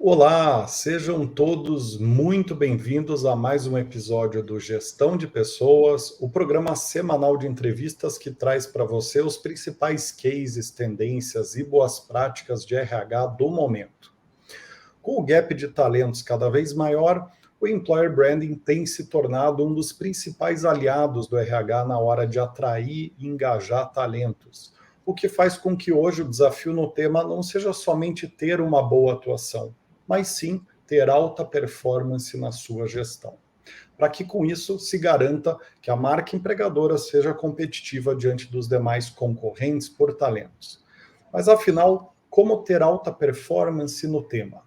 Olá, sejam todos muito bem-vindos a mais um episódio do Gestão de Pessoas, o programa semanal de entrevistas que traz para você os principais cases, tendências e boas práticas de RH do momento. Com o gap de talentos cada vez maior, o Employer Branding tem se tornado um dos principais aliados do RH na hora de atrair e engajar talentos, o que faz com que hoje o desafio no tema não seja somente ter uma boa atuação, mas sim ter alta performance na sua gestão, para que com isso se garanta que a marca empregadora seja competitiva diante dos demais concorrentes por talentos. Mas afinal, como ter alta performance no tema?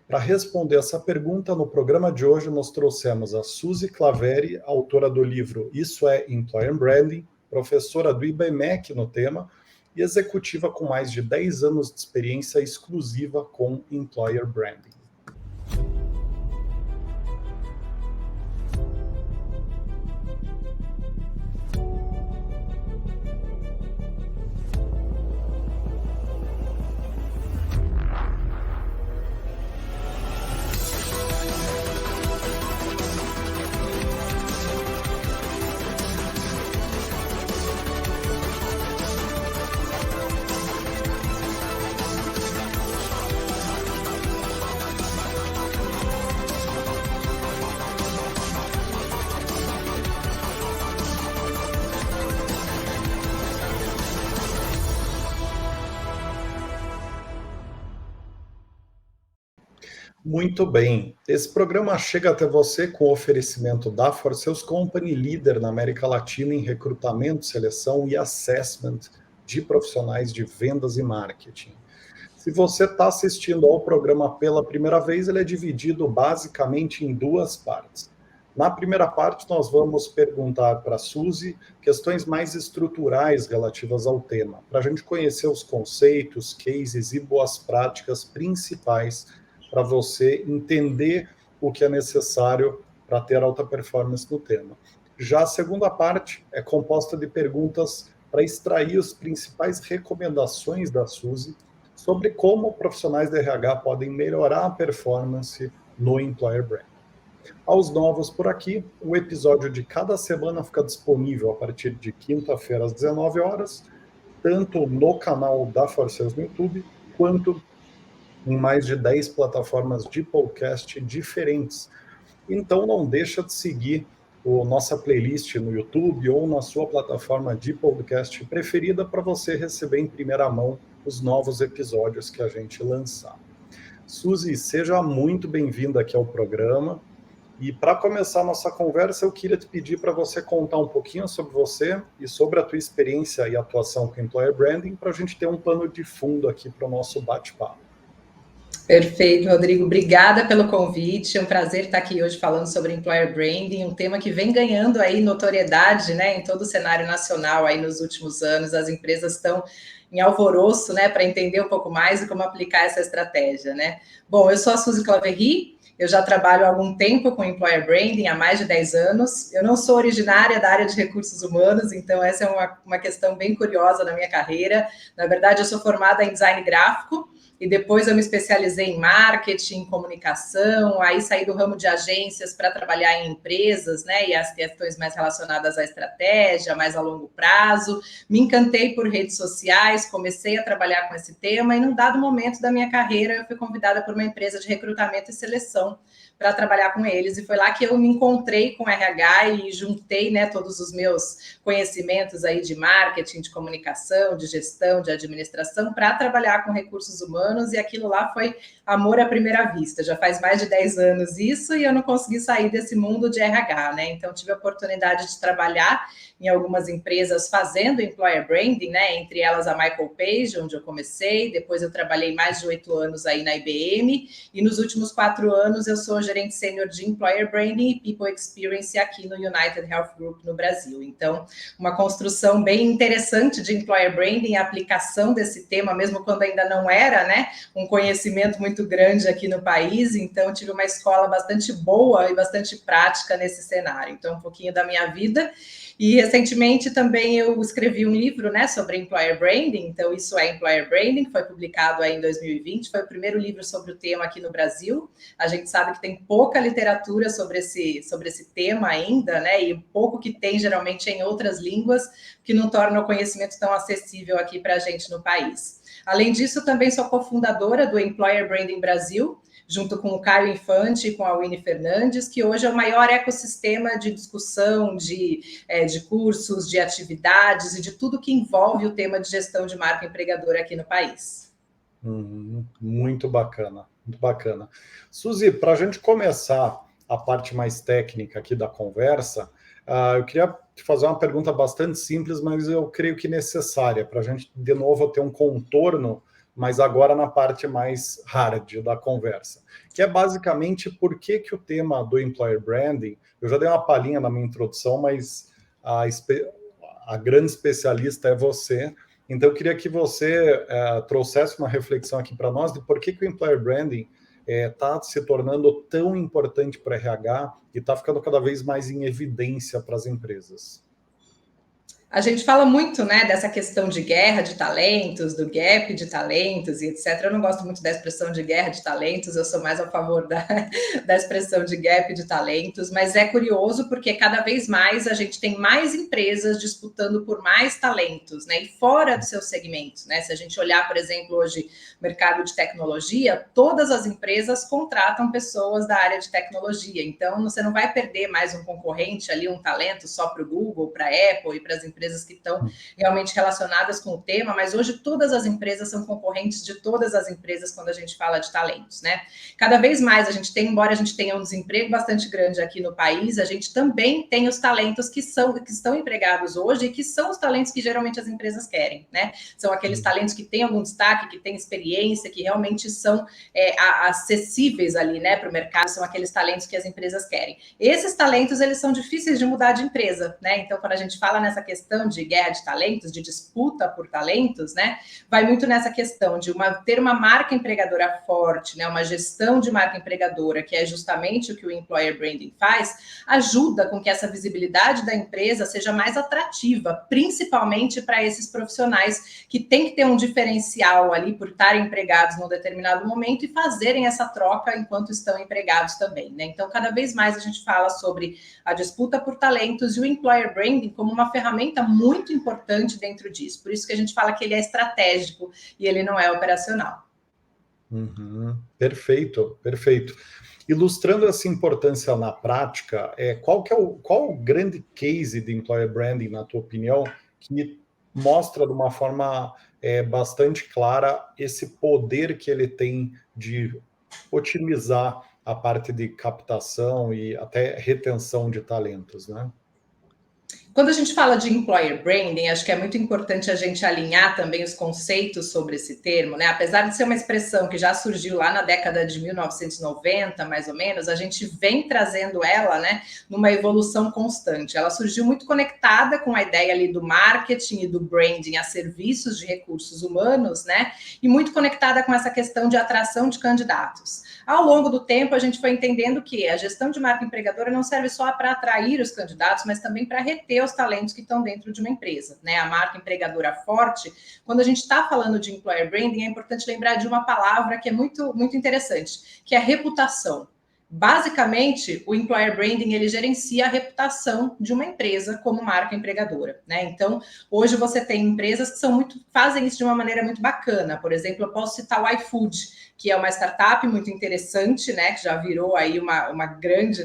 Para responder essa pergunta, no programa de hoje nós trouxemos a Suzy Claveri, autora do livro Isso é Employer Branding, professora do IBMEC no tema e executiva com mais de 10 anos de experiência exclusiva com Employer Branding. Muito bem. Esse programa chega até você com o oferecimento da For Sales Company, líder na América Latina em recrutamento, seleção e assessment de profissionais de vendas e marketing. Se você está assistindo ao programa pela primeira vez, ele é dividido basicamente em duas partes. Na primeira parte, nós vamos perguntar para a Suzy questões mais estruturais relativas ao tema, para a gente conhecer os conceitos, cases e boas práticas principais para você entender o que é necessário para ter alta performance no tema. Já a segunda parte é composta de perguntas para extrair as principais recomendações da Suzy sobre como profissionais de RH podem melhorar a performance no Employer Brand. Aos novos por aqui, o episódio de cada semana fica disponível a partir de quinta-feira às 19 horas, tanto no canal da For Sales no YouTube, quanto em mais de 10 plataformas de podcast diferentes. Então não deixa de seguir a nossa playlist no YouTube ou na sua plataforma de podcast preferida para você receber em primeira mão os novos episódios que a gente lançar. Suzy, seja muito bem-vinda aqui ao programa. E para começar a nossa conversa, eu queria te pedir para você contar um pouquinho sobre você e sobre a tua experiência e atuação com Employer Branding, para a gente ter um pano de fundo aqui para o nosso bate-papo. Perfeito, Rodrigo. Obrigada pelo convite. É um prazer estar aqui hoje falando sobre Employer Branding, um tema que vem ganhando aí notoriedade, né, em todo o cenário nacional aí nos últimos anos. As empresas estão em alvoroço, né, para entender um pouco mais e como aplicar essa estratégia, né. Bom, eu sou a Suzy Claveri, eu já trabalho há algum tempo com Employer Branding, há mais de 10 anos. Eu não sou originária da área de recursos humanos, então essa é uma questão bem curiosa na minha carreira. Na verdade, eu sou formada em design gráfico, e depois eu me especializei em marketing, comunicação, aí saí do ramo de agências para trabalhar em empresas, né, e as questões mais relacionadas à estratégia, mais a longo prazo. Me encantei por redes sociais, comecei a trabalhar com esse tema, e num dado momento da minha carreira eu fui convidada por uma empresa de recrutamento e seleção para trabalhar com eles, e foi lá que eu me encontrei com RH e juntei, né, todos os meus conhecimentos aí de marketing, de comunicação, de gestão, de administração, para trabalhar com recursos humanos, e aquilo lá foi amor à primeira vista. Já faz mais de 10 anos isso, e eu não consegui sair desse mundo de RH, né? Então, tive a oportunidade de trabalhar em algumas empresas fazendo Employer Branding, né? Entre elas a Michael Page, onde eu comecei. Depois eu trabalhei mais de 8 anos aí na IBM, e nos últimos 4 anos eu sou gerente sênior de Employer Branding e People Experience aqui no United Health Group no Brasil. Então, uma construção bem interessante de Employer Branding, a aplicação desse tema, mesmo quando ainda não era, né, né? Um conhecimento muito grande aqui no país, então tive uma escola bastante boa e bastante prática nesse cenário. Então, um pouquinho da minha vida. E recentemente também eu escrevi um livro, né, sobre Employer Branding, então isso é Employer Branding, que foi publicado aí em 2020, foi o primeiro livro sobre o tema aqui no Brasil. A gente sabe que tem pouca literatura sobre esse tema ainda, né, e o pouco que tem geralmente é em outras línguas, que não torna o conhecimento tão acessível aqui para a gente no país. Além disso, também sou cofundadora do Employer Branding Brasil, junto com o Caio Infante e com a Winnie Fernandes, que hoje é o maior ecossistema de discussão, de cursos, de atividades e de tudo que envolve o tema de gestão de marca empregadora aqui no país. Muito bacana, muito bacana. Suzy, para a gente começar a parte mais técnica aqui da conversa, eu queria te fazer uma pergunta bastante simples, mas eu creio que necessária, para a gente, de novo, ter um contorno, mas agora na parte mais hard da conversa, que é basicamente por que o tema do Employer Branding, eu já dei uma palhinha na minha introdução, mas a grande especialista é você, então eu queria que você trouxesse uma reflexão aqui para nós de por que o Employer Branding está se tornando tão importante para o RH e está ficando cada vez mais em evidência para as empresas. A gente fala muito, né, dessa questão de guerra de talentos, do gap de talentos e etc. Eu não gosto muito da expressão de guerra de talentos, eu sou mais a favor da expressão de gap de talentos, mas é curioso porque cada vez mais a gente tem mais empresas disputando por mais talentos, né, e fora dos seus segmentos, né? Se a gente olhar, por exemplo, hoje, mercado de tecnologia, todas as empresas contratam pessoas da área de tecnologia, então você não vai perder mais um concorrente ali, um talento só para o Google, para a Apple e para as empresas que estão realmente relacionadas com o tema, mas hoje todas as empresas são concorrentes de todas as empresas quando a gente fala de talentos, né? Cada vez mais a gente tem, embora a gente tenha um desemprego bastante grande aqui no país, a gente também tem os talentos que estão empregados hoje e que são os talentos que geralmente as empresas querem, né? São aqueles talentos que têm algum destaque, que têm experiência, que realmente são acessíveis ali, né, para o mercado, são aqueles talentos que as empresas querem. Esses talentos, eles são difíceis de mudar de empresa, né? Então, quando a gente fala nessa questão de guerra de talentos, de disputa por talentos, né, vai muito nessa questão de ter uma marca empregadora forte, né, uma gestão de marca empregadora, que é justamente o que o Employer Branding faz, ajuda com que essa visibilidade da empresa seja mais atrativa, principalmente para esses profissionais que têm que ter um diferencial ali por estarem empregados num determinado momento e fazerem essa troca enquanto estão empregados também, né? Então, cada vez mais a gente fala sobre a disputa por talentos e o Employer Branding como uma ferramenta muito importante dentro disso. Por isso que a gente fala que ele é estratégico e ele não é operacional. Perfeito, perfeito. Ilustrando essa importância na prática, qual o grande case de Employer Branding, na tua opinião, que mostra de uma forma bastante clara esse poder que ele tem de otimizar a parte de captação e até retenção de talentos, né? Quando a gente fala de employer branding, acho que é muito importante a gente alinhar também os conceitos sobre esse termo, né? Apesar de ser uma expressão que já surgiu lá na década de 1990, mais ou menos, a gente vem trazendo ela, né, numa evolução constante. Ela surgiu muito conectada com a ideia ali do marketing e do branding a serviços de recursos humanos, né? E muito conectada com essa questão de atração de candidatos. Ao longo do tempo, a gente foi entendendo que a gestão de marca empregadora não serve só para atrair os candidatos, mas também para reter os talentos que estão dentro de uma empresa, né? A marca empregadora forte, quando a gente está falando de employer branding, é importante lembrar de uma palavra que é muito, muito interessante, que é reputação. Basicamente, o employer branding ele gerencia a reputação de uma empresa como marca empregadora, né? Então, hoje você tem empresas que fazem isso de uma maneira muito bacana. Por exemplo, eu posso citar o iFood, que é uma startup muito interessante, né? Que já virou aí uma grande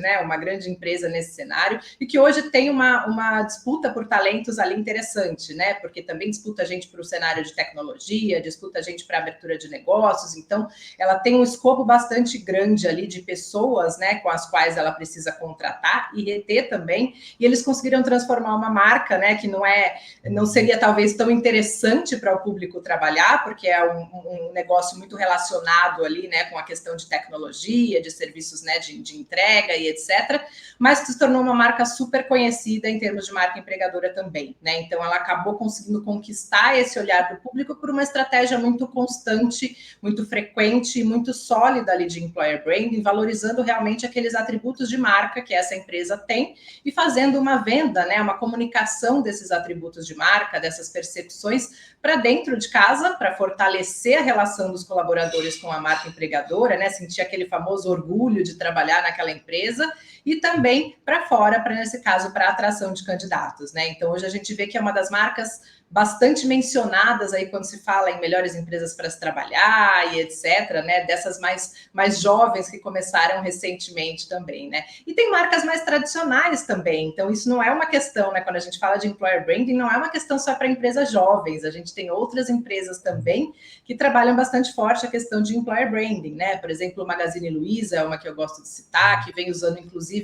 empresa nesse cenário e que hoje tem uma disputa por talentos ali interessante, né? Porque também disputa gente para o cenário de tecnologia, disputa gente para abertura de negócios. Então, ela tem um escopo bastante grande ali de pessoas, né? Com as quais ela precisa contratar e reter também. E eles conseguiram transformar uma marca, né? Que não seria talvez tão interessante para o público trabalhar, porque é um negócio muito relacionado ligado ali, né, com a questão de tecnologia, de serviços, né, de entrega e etc., mas se tornou uma marca super conhecida em termos de marca empregadora também, né? Então ela acabou conseguindo conquistar esse olhar do público por uma estratégia muito constante, muito frequente e muito sólida ali de employer branding, valorizando realmente aqueles atributos de marca que essa empresa tem e fazendo uma venda, né, uma comunicação desses atributos de marca, dessas percepções para dentro de casa, para fortalecer a relação dos colaboradores com a marca empregadora, né, sentir aquele famoso orgulho de trabalhar naquela empresa, e também para fora, para nesse caso, para a atração de candidatos, né? Então hoje a gente vê que é uma das marcas bastante mencionadas aí quando se fala em melhores empresas para se trabalhar e etc, né? Dessas mais jovens que começaram recentemente também, né? E tem marcas mais tradicionais também, então isso não é uma questão, né? Quando a gente fala de employer branding, não é uma questão só para empresas jovens, a gente tem outras empresas também que trabalham bastante forte a questão de employer branding, né? Por exemplo, o Magazine Luiza é uma que eu gosto de citar, que vem usando inclusive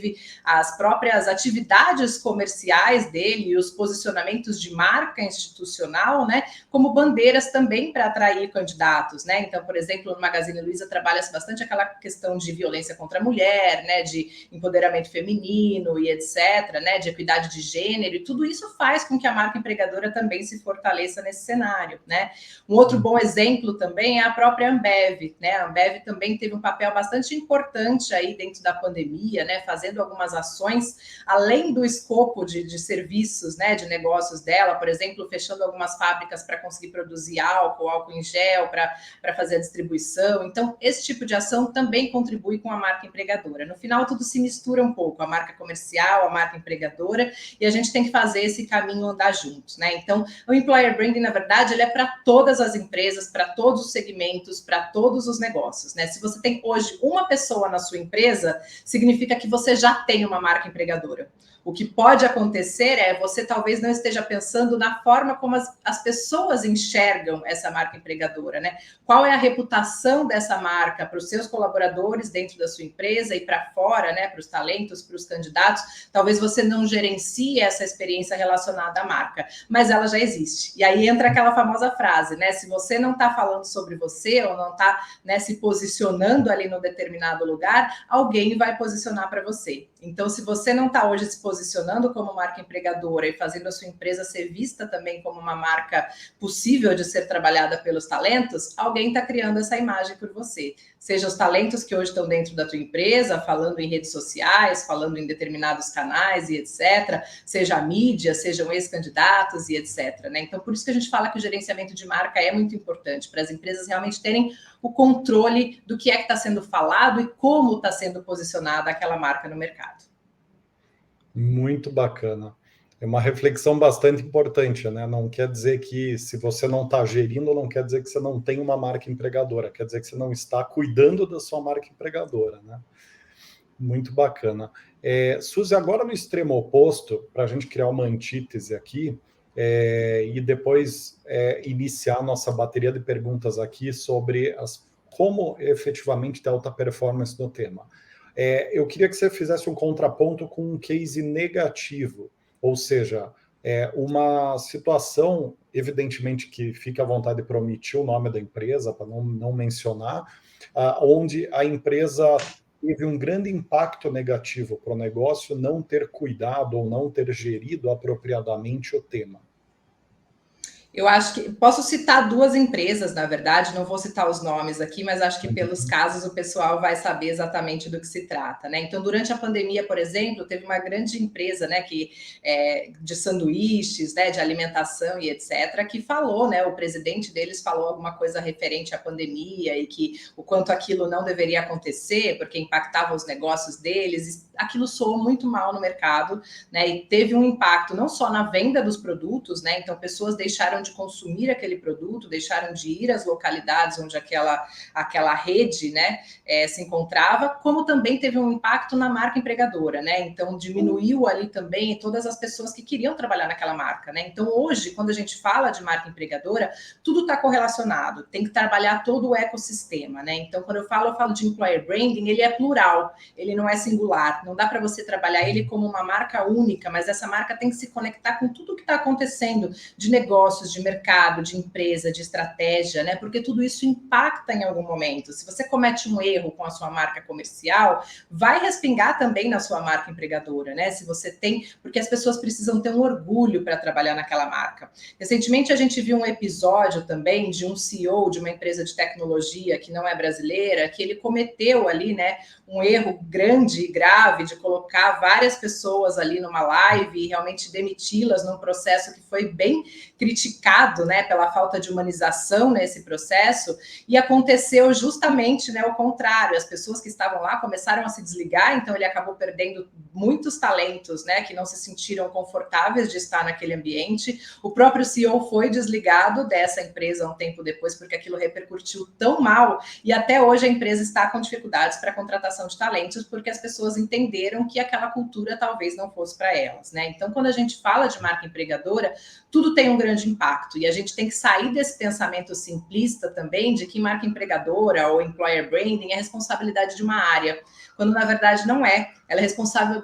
as próprias atividades comerciais dele e os posicionamentos de marca institucional, né, como bandeiras também para atrair candidatos, né? Então, por exemplo, no Magazine Luiza trabalha-se bastante aquela questão de violência contra a mulher, né, de empoderamento feminino e etc, né, de equidade de gênero, e tudo isso faz com que a marca empregadora também se fortaleça nesse cenário, né? Um outro bom exemplo também é a própria Ambev, né? A Ambev também teve um papel bastante importante aí dentro da pandemia, né, fazendo algumas ações, além do escopo de serviços, né, de negócios dela, por exemplo, fechando algumas fábricas para conseguir produzir álcool em gel, para fazer a distribuição. Então, esse tipo de ação também contribui com a marca empregadora. No final, tudo se mistura um pouco, a marca comercial, a marca empregadora, e a gente tem que fazer esse caminho andar juntos, né? Então, o employer branding, na verdade, ele é para todas as empresas, para todos os segmentos, para todos os negócios, né? Se você tem hoje uma pessoa na sua empresa, significa que você já tem uma marca empregadora. O que pode acontecer é você talvez não esteja pensando na forma como as pessoas enxergam essa marca empregadora, né? Qual é a reputação dessa marca para os seus colaboradores dentro da sua empresa e para fora, né? Para os talentos, para os candidatos. Talvez você não gerencie essa experiência relacionada à marca, mas ela já existe. E aí entra aquela famosa frase, né? Se você não está falando sobre você ou não está, né, se posicionando ali no determinado lugar, alguém vai posicionar para você. Então, se você não está hoje se posicionando como marca empregadora e fazendo a sua empresa ser vista também como uma marca possível de ser trabalhada pelos talentos, alguém está criando essa imagem por você. Seja os talentos que hoje estão dentro da tua empresa, falando em redes sociais, falando em determinados canais e etc., seja a mídia, sejam ex-candidatos e etc., né? Então, por isso que a gente fala que o gerenciamento de marca é muito importante, para as empresas realmente terem o controle do que é que está sendo falado e como está sendo posicionada aquela marca no mercado. Muito bacana. É uma reflexão bastante importante, né? Não quer dizer que se você não está gerindo, não quer dizer que você não tem uma marca empregadora, quer dizer que você não está cuidando da sua marca empregadora, né? Muito bacana. Suzy, agora no extremo oposto, para a gente criar uma antítese aqui, e depois iniciar a nossa bateria de perguntas aqui sobre como efetivamente ter alta performance no tema. Eu queria que você fizesse um contraponto com um case negativo, ou seja, uma situação, evidentemente que fique à vontade para omitir o nome da empresa, para não mencionar, onde a empresa teve um grande impacto negativo para o negócio não ter cuidado ou não ter gerido apropriadamente o tema. Eu acho que posso citar duas empresas, na verdade, não vou citar os nomes aqui, mas acho que pelos casos o pessoal vai saber exatamente do que se trata, né? Então, durante a pandemia, por exemplo, teve uma grande empresa, né, de sanduíches, né, de alimentação e etc., que falou, né, o presidente deles falou alguma coisa referente à pandemia e que o quanto aquilo não deveria acontecer, porque impactava os negócios deles. Aquilo soou muito mal no mercado, né? E teve um impacto não só na venda dos produtos, né? Então, pessoas deixaram de consumir aquele produto, deixaram de ir às localidades onde aquela rede, né, se encontrava, como também teve um impacto na marca empregadora, né? Então, diminuiu ali também todas as pessoas que queriam trabalhar naquela marca, né? Então, hoje, quando a gente fala de marca empregadora, tudo está correlacionado, tem que trabalhar todo o ecossistema, né? Então, quando eu falo de employer branding, ele é plural, ele não é singular, não dá para você trabalhar ele como uma marca única, mas essa marca tem que se conectar com tudo que está acontecendo de negócios, de mercado, de empresa, de estratégia, né? Porque tudo isso impacta em algum momento. Se você comete um erro com a sua marca comercial, vai respingar também na sua marca empregadora, né? Se você tem, porque as pessoas precisam ter um orgulho para trabalhar naquela marca. Recentemente a gente viu um episódio também de um CEO de uma empresa de tecnologia que não é brasileira, que ele cometeu ali, né, um erro grande e grave de colocar várias pessoas ali numa live e realmente demiti-las num processo que foi bem criticado, né, pela falta de humanização nesse processo, e aconteceu justamente, né, o contrário. As pessoas que estavam lá começaram a se desligar, então ele acabou perdendo muitos talentos, né, que não se sentiram confortáveis de estar naquele ambiente. O próprio CEO foi desligado dessa empresa um tempo depois, porque aquilo repercutiu tão mal, e até hoje a empresa está com dificuldades para a contratação de talentos, porque as pessoas entenderam que aquela cultura talvez não fosse para elas, né? Então, quando a gente fala de marca empregadora, tudo tem um grande impacto, e a gente tem que sair desse pensamento simplista também de que marca empregadora ou employer branding é responsabilidade de uma área, quando na verdade não é. Ela é responsável,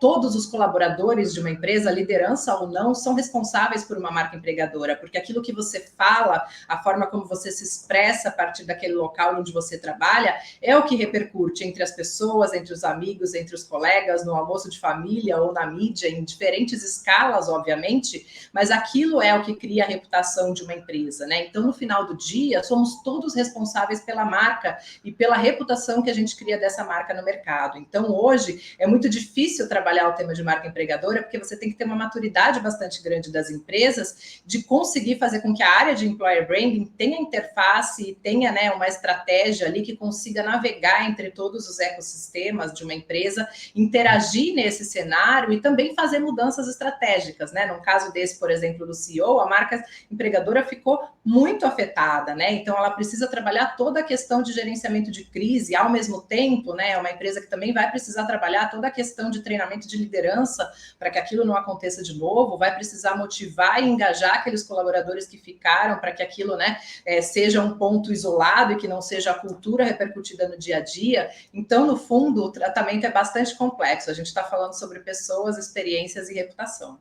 todos os colaboradores de uma empresa, liderança ou não, são responsáveis por uma marca empregadora, porque aquilo que você fala, a forma como você se expressa a partir daquele local onde você trabalha, é o que repercute entre as pessoas, entre os amigos, entre os colegas, no almoço de família ou na mídia, em diferentes escalas, obviamente, mas aquilo é o que cria a reputação de uma empresa, né? Então, no final do dia, somos todos responsáveis pela marca e pela reputação que a gente cria dessa marca no mercado. Então, hoje, é muito difícil trabalhar o tema de marca empregadora, porque você tem que ter uma maturidade bastante grande das empresas de conseguir fazer com que a área de employer branding tenha interface e tenha, né, uma estratégia ali que consiga navegar entre todos os ecossistemas de uma empresa, interagir nesse cenário e também fazer mudanças estratégicas, né? No caso desse, por exemplo, do CEO, a marca empregadora ficou muito afetada, né? Então ela precisa trabalhar toda a questão de gerenciamento de crise, ao mesmo tempo, né? É uma empresa que também vai precisar trabalhar toda a questão de treinamento de liderança para que aquilo não aconteça de novo, vai precisar motivar e engajar aqueles colaboradores que ficaram para que aquilo, né, seja um ponto isolado e que não seja a cultura repercutida no dia a dia. Então, no fundo, o tratamento é bastante complexo. A gente está falando sobre pessoas, experiências e reputação.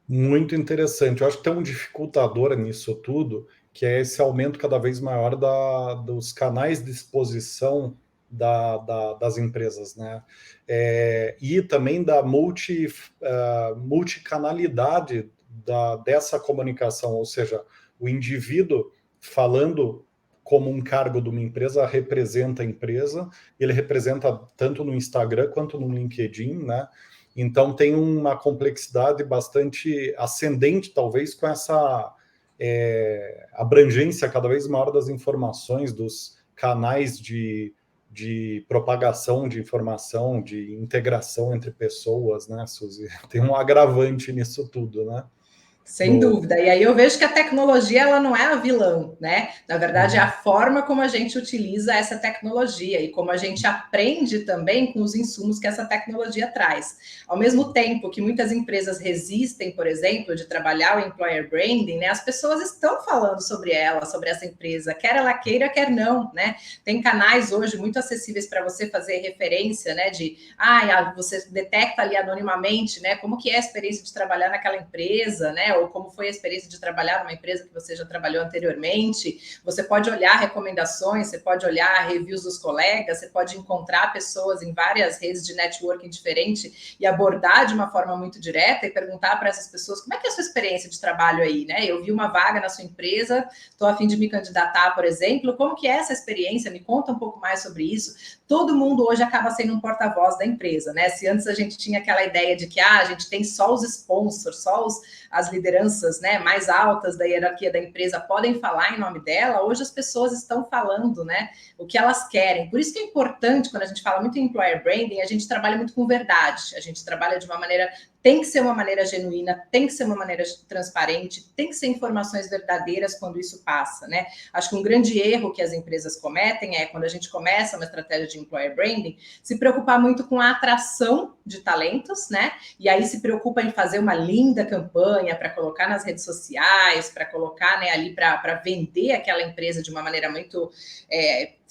Muito interessante. Eu acho que tem um dificultador nisso tudo, que é esse aumento cada vez maior dos canais de exposição das empresas, né? E também da multicanalidade dessa comunicação, ou seja, o indivíduo falando como um cargo de uma empresa representa a empresa, ele representa tanto no Instagram quanto no LinkedIn, né? Então tem uma complexidade bastante ascendente, talvez, com essa abrangência cada vez maior das informações, dos canais de propagação de informação, de integração entre pessoas, né, Suzy? Tem um agravante nisso tudo, né? Sem dúvida. E aí eu vejo que a tecnologia ela não é a vilã, né? Na verdade, é a forma como a gente utiliza essa tecnologia e como a gente aprende também com os insumos que essa tecnologia traz. Ao mesmo tempo que muitas empresas resistem, por exemplo, de trabalhar o employer branding, né? As pessoas estão falando sobre ela, sobre essa empresa, quer ela queira, quer não, né? Tem canais hoje muito acessíveis para você fazer referência, né? Você detecta ali anonimamente, né? Como que é a experiência de trabalhar naquela empresa, né? Ou como foi a experiência de trabalhar numa empresa que você já trabalhou anteriormente. Você pode olhar recomendações, você pode olhar reviews dos colegas, você pode encontrar pessoas em várias redes de networking diferentes e abordar de uma forma muito direta e perguntar para essas pessoas como é que é a sua experiência de trabalho aí, né? Eu vi uma vaga na sua empresa, estou a fim de me candidatar, por exemplo, como que é essa experiência? Me conta um pouco mais sobre isso. Todo mundo hoje acaba sendo um porta-voz da empresa, né? Se antes a gente tinha aquela ideia de que a gente tem só os sponsors, só as lideranças, né, mais altas da hierarquia da empresa podem falar em nome dela, hoje as pessoas estão falando, né, o que elas querem. Por isso que é importante, quando a gente fala muito em employer branding, a gente trabalha muito com verdade, a gente trabalha de uma maneira, tem que ser uma maneira genuína, tem que ser uma maneira transparente, tem que ser informações verdadeiras quando isso passa, né? Acho que um grande erro que as empresas cometem é, quando a gente começa uma estratégia de employer branding, se preocupar muito com a atração de talentos, né? E aí se preocupa em fazer uma linda campanha para colocar nas redes sociais, para colocar, né, ali para vender aquela empresa de uma maneira muito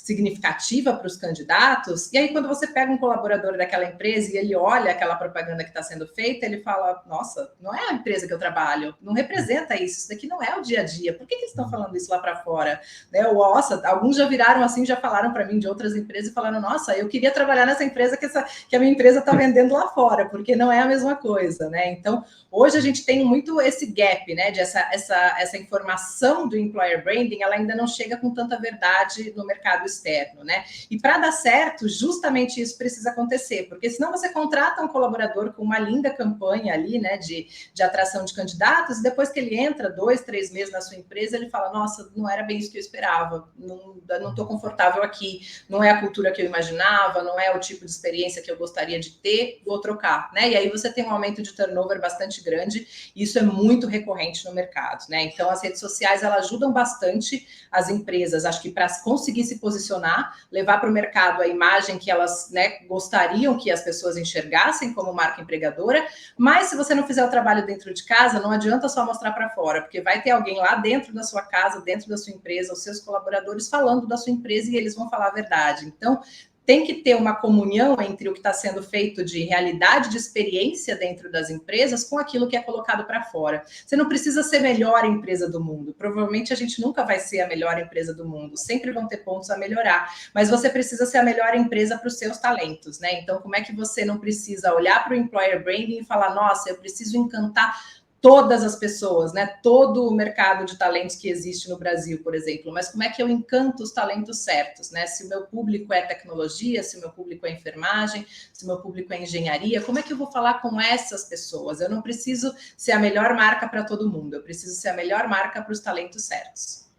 significativa para os candidatos, e aí quando você pega um colaborador daquela empresa e ele olha aquela propaganda que está sendo feita, ele fala, nossa, não é a empresa que eu trabalho, não representa isso daqui não é o dia a dia, por que eles estão falando isso lá para fora? Né? Nossa, alguns já viraram assim, já falaram para mim de outras empresas e falaram, nossa, eu queria trabalhar nessa empresa que a minha empresa está vendendo lá fora, porque não é a mesma coisa, né? Então, hoje a gente tem muito esse gap, né, de essa informação do employer branding, ela ainda não chega com tanta verdade no mercado externo, né? E para dar certo, justamente isso precisa acontecer, porque senão você contrata um colaborador com uma linda campanha ali, né, de atração de candidatos, e depois que ele entra 2, 3 meses na sua empresa, ele fala, nossa, não era bem isso que eu esperava, não estou confortável aqui, não é a cultura que eu imaginava, não é o tipo de experiência que eu gostaria de ter, vou trocar, né? E aí você tem um aumento de turnover bastante grande, e isso é muito recorrente no mercado, né? Então, as redes sociais, elas ajudam bastante as empresas, acho que para conseguir se posicionar, levar para o mercado a imagem que elas, né, gostariam que as pessoas enxergassem como marca empregadora, mas se você não fizer o trabalho dentro de casa, não adianta só mostrar para fora, porque vai ter alguém lá dentro da sua casa, dentro da sua empresa, os seus colaboradores falando da sua empresa e eles vão falar a verdade. Então, tem que ter uma comunhão entre o que está sendo feito de realidade de experiência dentro das empresas com aquilo que é colocado para fora. Você não precisa ser a melhor empresa do mundo. Provavelmente a gente nunca vai ser a melhor empresa do mundo. Sempre vão ter pontos a melhorar. Mas você precisa ser a melhor empresa para os seus talentos, né? Então, como é que você não precisa olhar para o employer branding e falar, nossa, eu preciso encantar todas as pessoas, né? Todo o mercado de talentos que existe no Brasil, por exemplo, mas como é que eu encanto os talentos certos, né? Se o meu público é tecnologia, se o meu público é enfermagem, se o meu público é engenharia, como é que eu vou falar com essas pessoas? Eu não preciso ser a melhor marca para todo mundo, eu preciso ser a melhor marca para os talentos certos.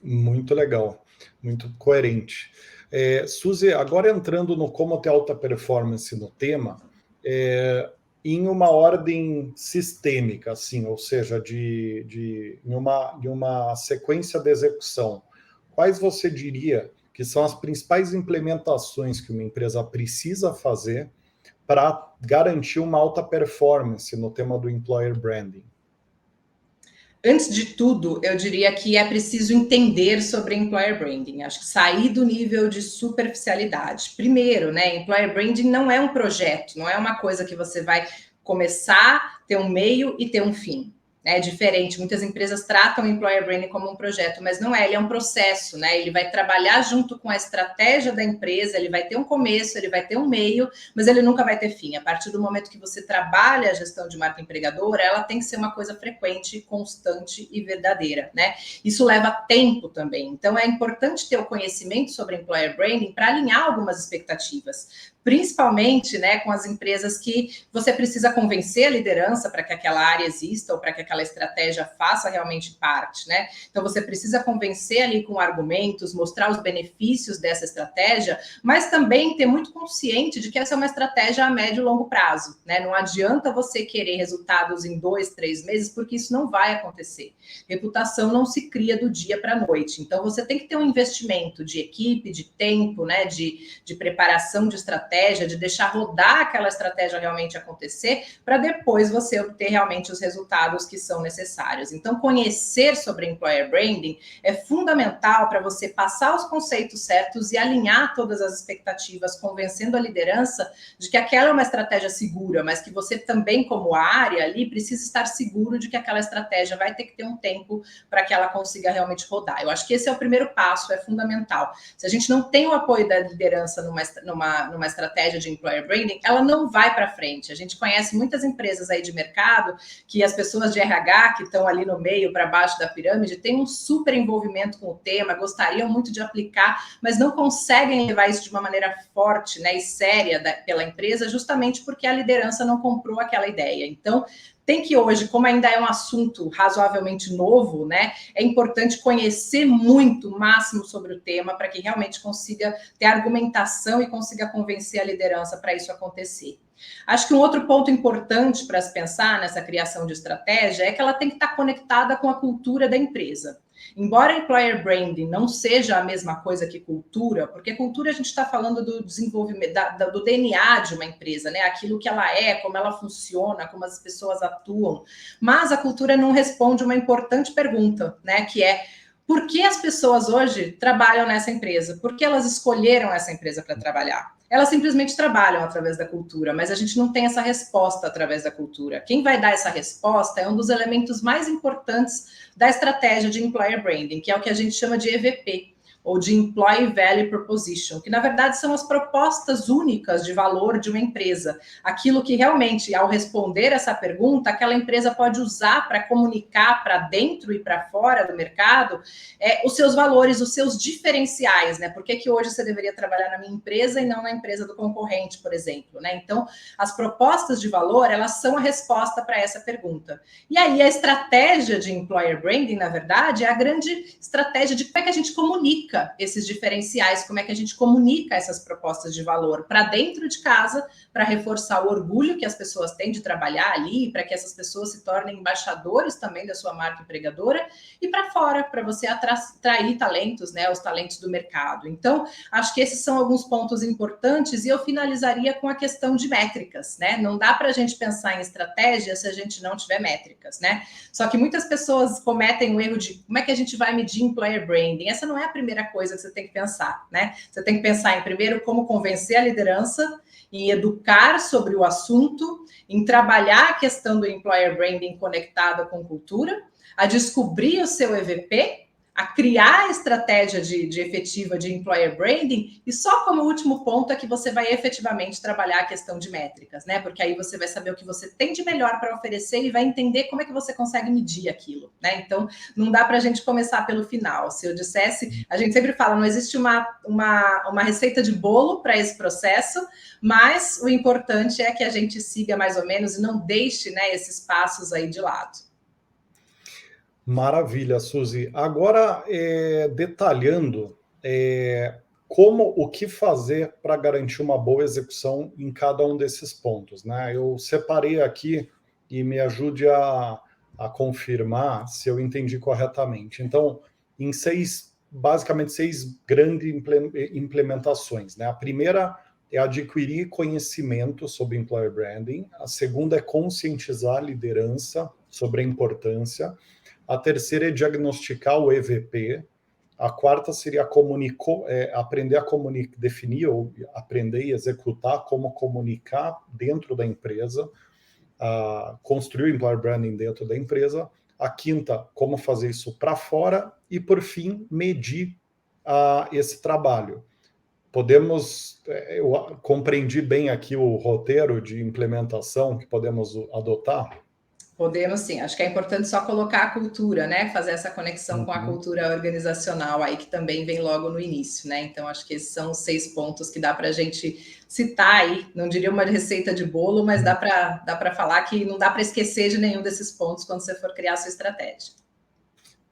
Muito legal, muito coerente. Suzy, agora entrando no como ter alta performance no tema, em uma ordem sistêmica, assim, ou seja, em uma sequência de execução, quais você diria que são as principais implementações que uma empresa precisa fazer para garantir uma alta performance no tema do employer branding? Antes de tudo, eu diria que é preciso entender sobre employer branding. Acho que sair do nível de superficialidade. Primeiro, né, employer branding não é um projeto, não é uma coisa que você vai começar, ter um meio e ter um fim. É diferente, muitas empresas tratam o employer branding como um projeto, mas não é, ele é um processo, né? Ele vai trabalhar junto com a estratégia da empresa, ele vai ter um começo, ele vai ter um meio, mas ele nunca vai ter fim. A partir do momento que você trabalha a gestão de marca empregadora, ela tem que ser uma coisa frequente, constante e verdadeira, né? Isso leva tempo também. Então, é importante ter o conhecimento sobre employer branding para alinhar algumas expectativas, principalmente, né, com as empresas que você precisa convencer a liderança para que aquela área exista ou para que aquela estratégia faça realmente parte, né? Então você precisa convencer ali com argumentos, mostrar os benefícios dessa estratégia, mas também ter muito consciente de que essa é uma estratégia a médio e longo prazo, né? Não adianta você querer resultados em 2, 3 meses, porque isso não vai acontecer. Reputação não se cria do dia para a noite. Então você tem que ter um investimento de equipe, de tempo, né, de preparação de estratégia, de deixar rodar aquela estratégia realmente acontecer, para depois você obter realmente os resultados que são necessários. Então, conhecer sobre employer branding é fundamental para você passar os conceitos certos e alinhar todas as expectativas, convencendo a liderança de que aquela é uma estratégia segura, mas que você também, como área ali, precisa estar seguro de que aquela estratégia vai ter que ter um tempo para que ela consiga realmente rodar. Eu acho que esse é o primeiro passo, é fundamental. Se a gente não tem o apoio da liderança numa estratégia de employer branding, ela não vai para frente. A gente conhece muitas empresas aí de mercado que as pessoas de RH que estão ali no meio, para baixo da pirâmide, têm um super envolvimento com o tema, gostariam muito de aplicar, mas não conseguem levar isso de uma maneira forte, né, e séria pela empresa, justamente porque a liderança não comprou aquela ideia. Então, tem que hoje, como ainda é um assunto razoavelmente novo, né, é importante conhecer muito, o máximo sobre o tema, para que realmente consiga ter argumentação e consiga convencer a liderança para isso acontecer. Acho que um outro ponto importante para se pensar nessa criação de estratégia é que ela tem que estar conectada com a cultura da empresa. Embora employer branding não seja a mesma coisa que cultura, porque cultura a gente está falando do desenvolvimento, do DNA de uma empresa, né? Aquilo que ela é, como ela funciona, como as pessoas atuam. Mas a cultura não responde uma importante pergunta, né? Que é: Por que as pessoas hoje trabalham nessa empresa? Por que elas escolheram essa empresa para trabalhar? Elas simplesmente trabalham através da cultura, mas a gente não tem essa resposta através da cultura. Quem vai dar essa resposta é um dos elementos mais importantes da estratégia de Employer Branding, que é o que a gente chama de EVP, ou de Employee Value Proposition, que na verdade são as propostas únicas de valor de uma empresa. Aquilo que realmente, ao responder essa pergunta, aquela empresa pode usar para comunicar para dentro e para fora do mercado os seus valores, os seus diferenciais, né? Por que hoje você deveria trabalhar na minha empresa e não na empresa do concorrente, por exemplo, né? Então, as propostas de valor, elas são a resposta para essa pergunta. E aí, a estratégia de Employer Branding, na verdade, é a grande estratégia de como é que a gente comunica esses diferenciais, como é que a gente comunica essas propostas de valor para dentro de casa, para reforçar o orgulho que as pessoas têm de trabalhar ali, para que essas pessoas se tornem embaixadores também da sua marca empregadora, e para fora, para você atrair talentos, né, os talentos do mercado. Então, acho que esses são alguns pontos importantes, e eu finalizaria com a questão de métricas, né? Não dá para a gente pensar em estratégia se a gente não tiver métricas, né? Só que muitas pessoas cometem o erro de como é que a gente vai medir Employer Branding. Essa não é a primeira coisa que você tem que pensar, né? Você tem que pensar em, primeiro, como convencer a liderança, em educar sobre o assunto, em trabalhar a questão do Employer Branding conectada com cultura, a descobrir o seu EVP, a criar a estratégia de efetiva de Employer Branding, e só como último ponto é que você vai efetivamente trabalhar a questão de métricas, né? Porque aí você vai saber o que você tem de melhor para oferecer e vai entender como é que você consegue medir aquilo, né? Então, não dá para a gente começar pelo final. Se eu dissesse, a gente sempre fala, não existe uma receita de bolo para esse processo, mas o importante é que a gente siga mais ou menos e não deixe, né, esses passos aí de lado. Maravilha, Suzy. Agora, detalhando como o que fazer para garantir uma boa execução em cada um desses pontos, né? Eu separei aqui e me ajude a confirmar se eu entendi corretamente. Então, em basicamente seis grandes implementações, né? A primeira é adquirir conhecimento sobre Employer Branding, a segunda é conscientizar a liderança sobre a importância, a terceira é diagnosticar o EVP. A quarta seria aprender a definir ou aprender e executar como comunicar dentro da empresa, construir o Employer Branding dentro da empresa. A quinta, como fazer isso para fora. E, por fim, medir esse trabalho. Eu compreendi bem aqui o roteiro de implementação que podemos adotar? Podemos sim, acho que é importante só colocar a cultura, né? Fazer essa conexão com a cultura organizacional aí, que também vem logo no início, né? Então, acho que esses são os 6 pontos que dá para a gente citar aí. Não diria uma receita de bolo, mas dá para falar que não dá para esquecer de nenhum desses pontos quando você for criar a sua estratégia.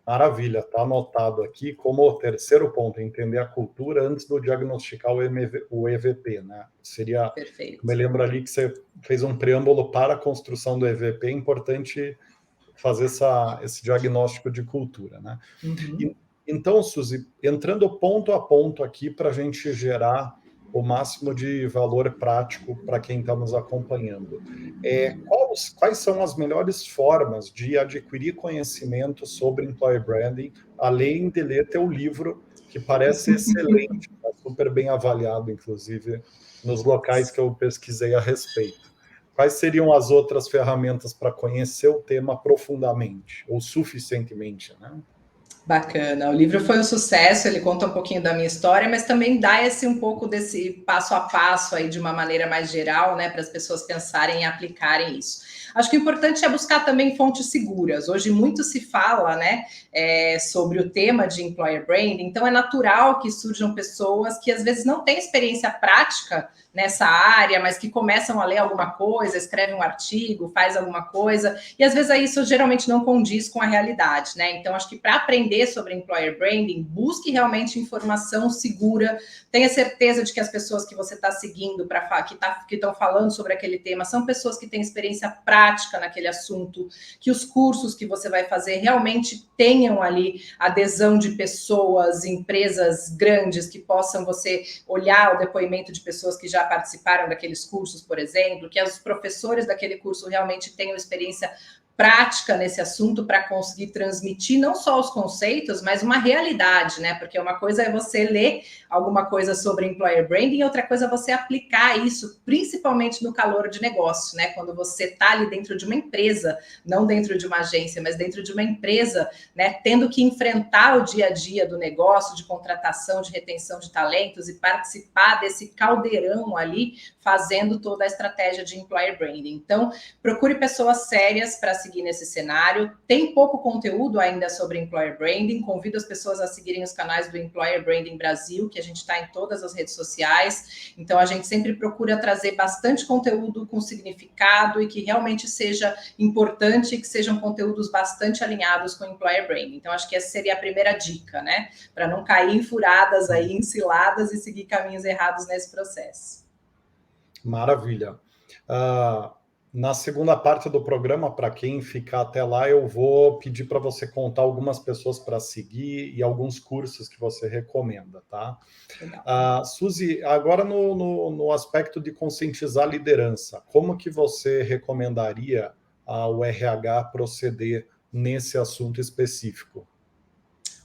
Maravilha, está anotado aqui como o terceiro ponto, entender a cultura antes do diagnosticar o EVP, né? Seria, Perfeito. me lembro ali que você fez um preâmbulo para a construção do EVP, é importante fazer esse diagnóstico de cultura, né? Uhum. Então, Suzy, entrando ponto a ponto aqui para a gente gerar o máximo de valor prático para quem está nos acompanhando. Quais são as melhores formas de adquirir conhecimento sobre Employer Branding, além de ler teu livro, que parece excelente, tá super bem avaliado, inclusive, nos locais que eu pesquisei a respeito. Quais seriam as outras ferramentas para conhecer o tema profundamente, ou suficientemente, né? Bacana. O livro foi um sucesso, ele conta um pouquinho da minha história, mas também dá um pouco desse passo a passo aí de uma maneira mais geral, né, para as pessoas pensarem e aplicarem isso. Acho que o importante é buscar também fontes seguras. Hoje muito se fala, né, sobre o tema de Employer Branding, então é natural que surjam pessoas que às vezes não têm experiência prática nessa área, mas que começam a ler alguma coisa, escrevem um artigo, faz alguma coisa, e às vezes isso geralmente não condiz com a realidade, né? Então, acho que para aprender sobre Employer Branding, busque realmente informação segura, tenha certeza de que as pessoas que você está seguindo, que estão falando sobre aquele tema, são pessoas que têm experiência prática naquele assunto, que os cursos que você vai fazer realmente tenham ali adesão de pessoas, empresas grandes, que possam você olhar o depoimento de pessoas que já participaram daqueles cursos, por exemplo, que os professores daquele curso realmente tenham experiência prática nesse assunto para conseguir transmitir não só os conceitos, mas uma realidade, né? Porque uma coisa é você ler alguma coisa sobre employer branding, outra coisa é você aplicar isso, principalmente no calor de negócio, né? Quando você está ali dentro de uma empresa, não dentro de uma agência, mas dentro de uma empresa, né? Tendo que enfrentar o dia a dia do negócio, de contratação, de retenção de talentos e participar desse caldeirão ali, fazendo toda a estratégia de employer branding. Então, procure pessoas sérias para seguir nesse cenário. Tem pouco conteúdo ainda sobre employer branding. Convido as pessoas a seguirem os canais do Employer Branding Brasil, que a gente está em todas as redes sociais. Então, a gente sempre procura trazer bastante conteúdo com significado e que realmente seja importante e que sejam conteúdos bastante alinhados com o employer branding. Então, acho que essa seria a primeira dica, né? Para não cair em furadas aí, em ciladas e seguir caminhos errados nesse processo. Maravilha. Na segunda parte do programa, para quem ficar até lá, eu vou pedir para você contar algumas pessoas para seguir e alguns cursos que você recomenda, tá? Suzy, agora no aspecto de conscientizar a liderança, como que você recomendaria ao RH proceder nesse assunto específico?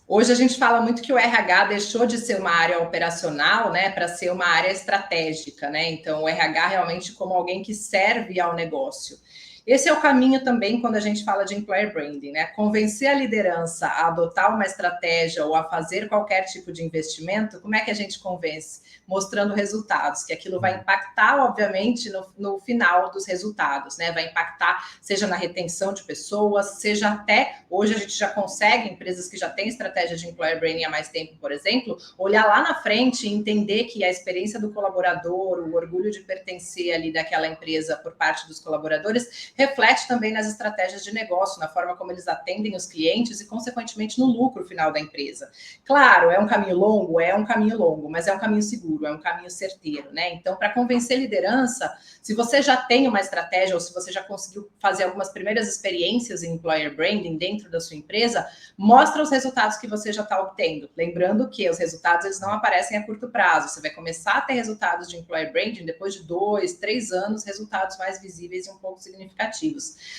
Hoje a gente fala muito que o RH deixou de ser uma área operacional, né, para ser uma área estratégica, né? Então, o RH realmente como alguém que serve ao negócio. Esse é o caminho também quando a gente fala de employer branding, né? Convencer a liderança a adotar uma estratégia ou a fazer qualquer tipo de investimento, como é que a gente convence? Mostrando resultados, que aquilo vai impactar, obviamente, no final dos resultados, né? Vai impactar, seja na retenção de pessoas, seja até, hoje a gente já consegue, empresas que já têm estratégia de employer branding há mais tempo, por exemplo, olhar lá na frente e entender que a experiência do colaborador, o orgulho de pertencer ali daquela empresa por parte dos colaboradores, reflete também nas estratégias de negócio, na forma como eles atendem os clientes e, consequentemente, no lucro final da empresa. Claro, é um caminho longo, mas é um caminho seguro, é um caminho certeiro, né? Então, para convencer liderança, se você já tem uma estratégia ou se você já conseguiu fazer algumas primeiras experiências em employer branding dentro da sua empresa, mostra os resultados que você já está obtendo. Lembrando que os resultados eles não aparecem a curto prazo. Você vai começar a ter resultados de employer branding depois de 2, 3 anos, resultados mais visíveis e um pouco significativos.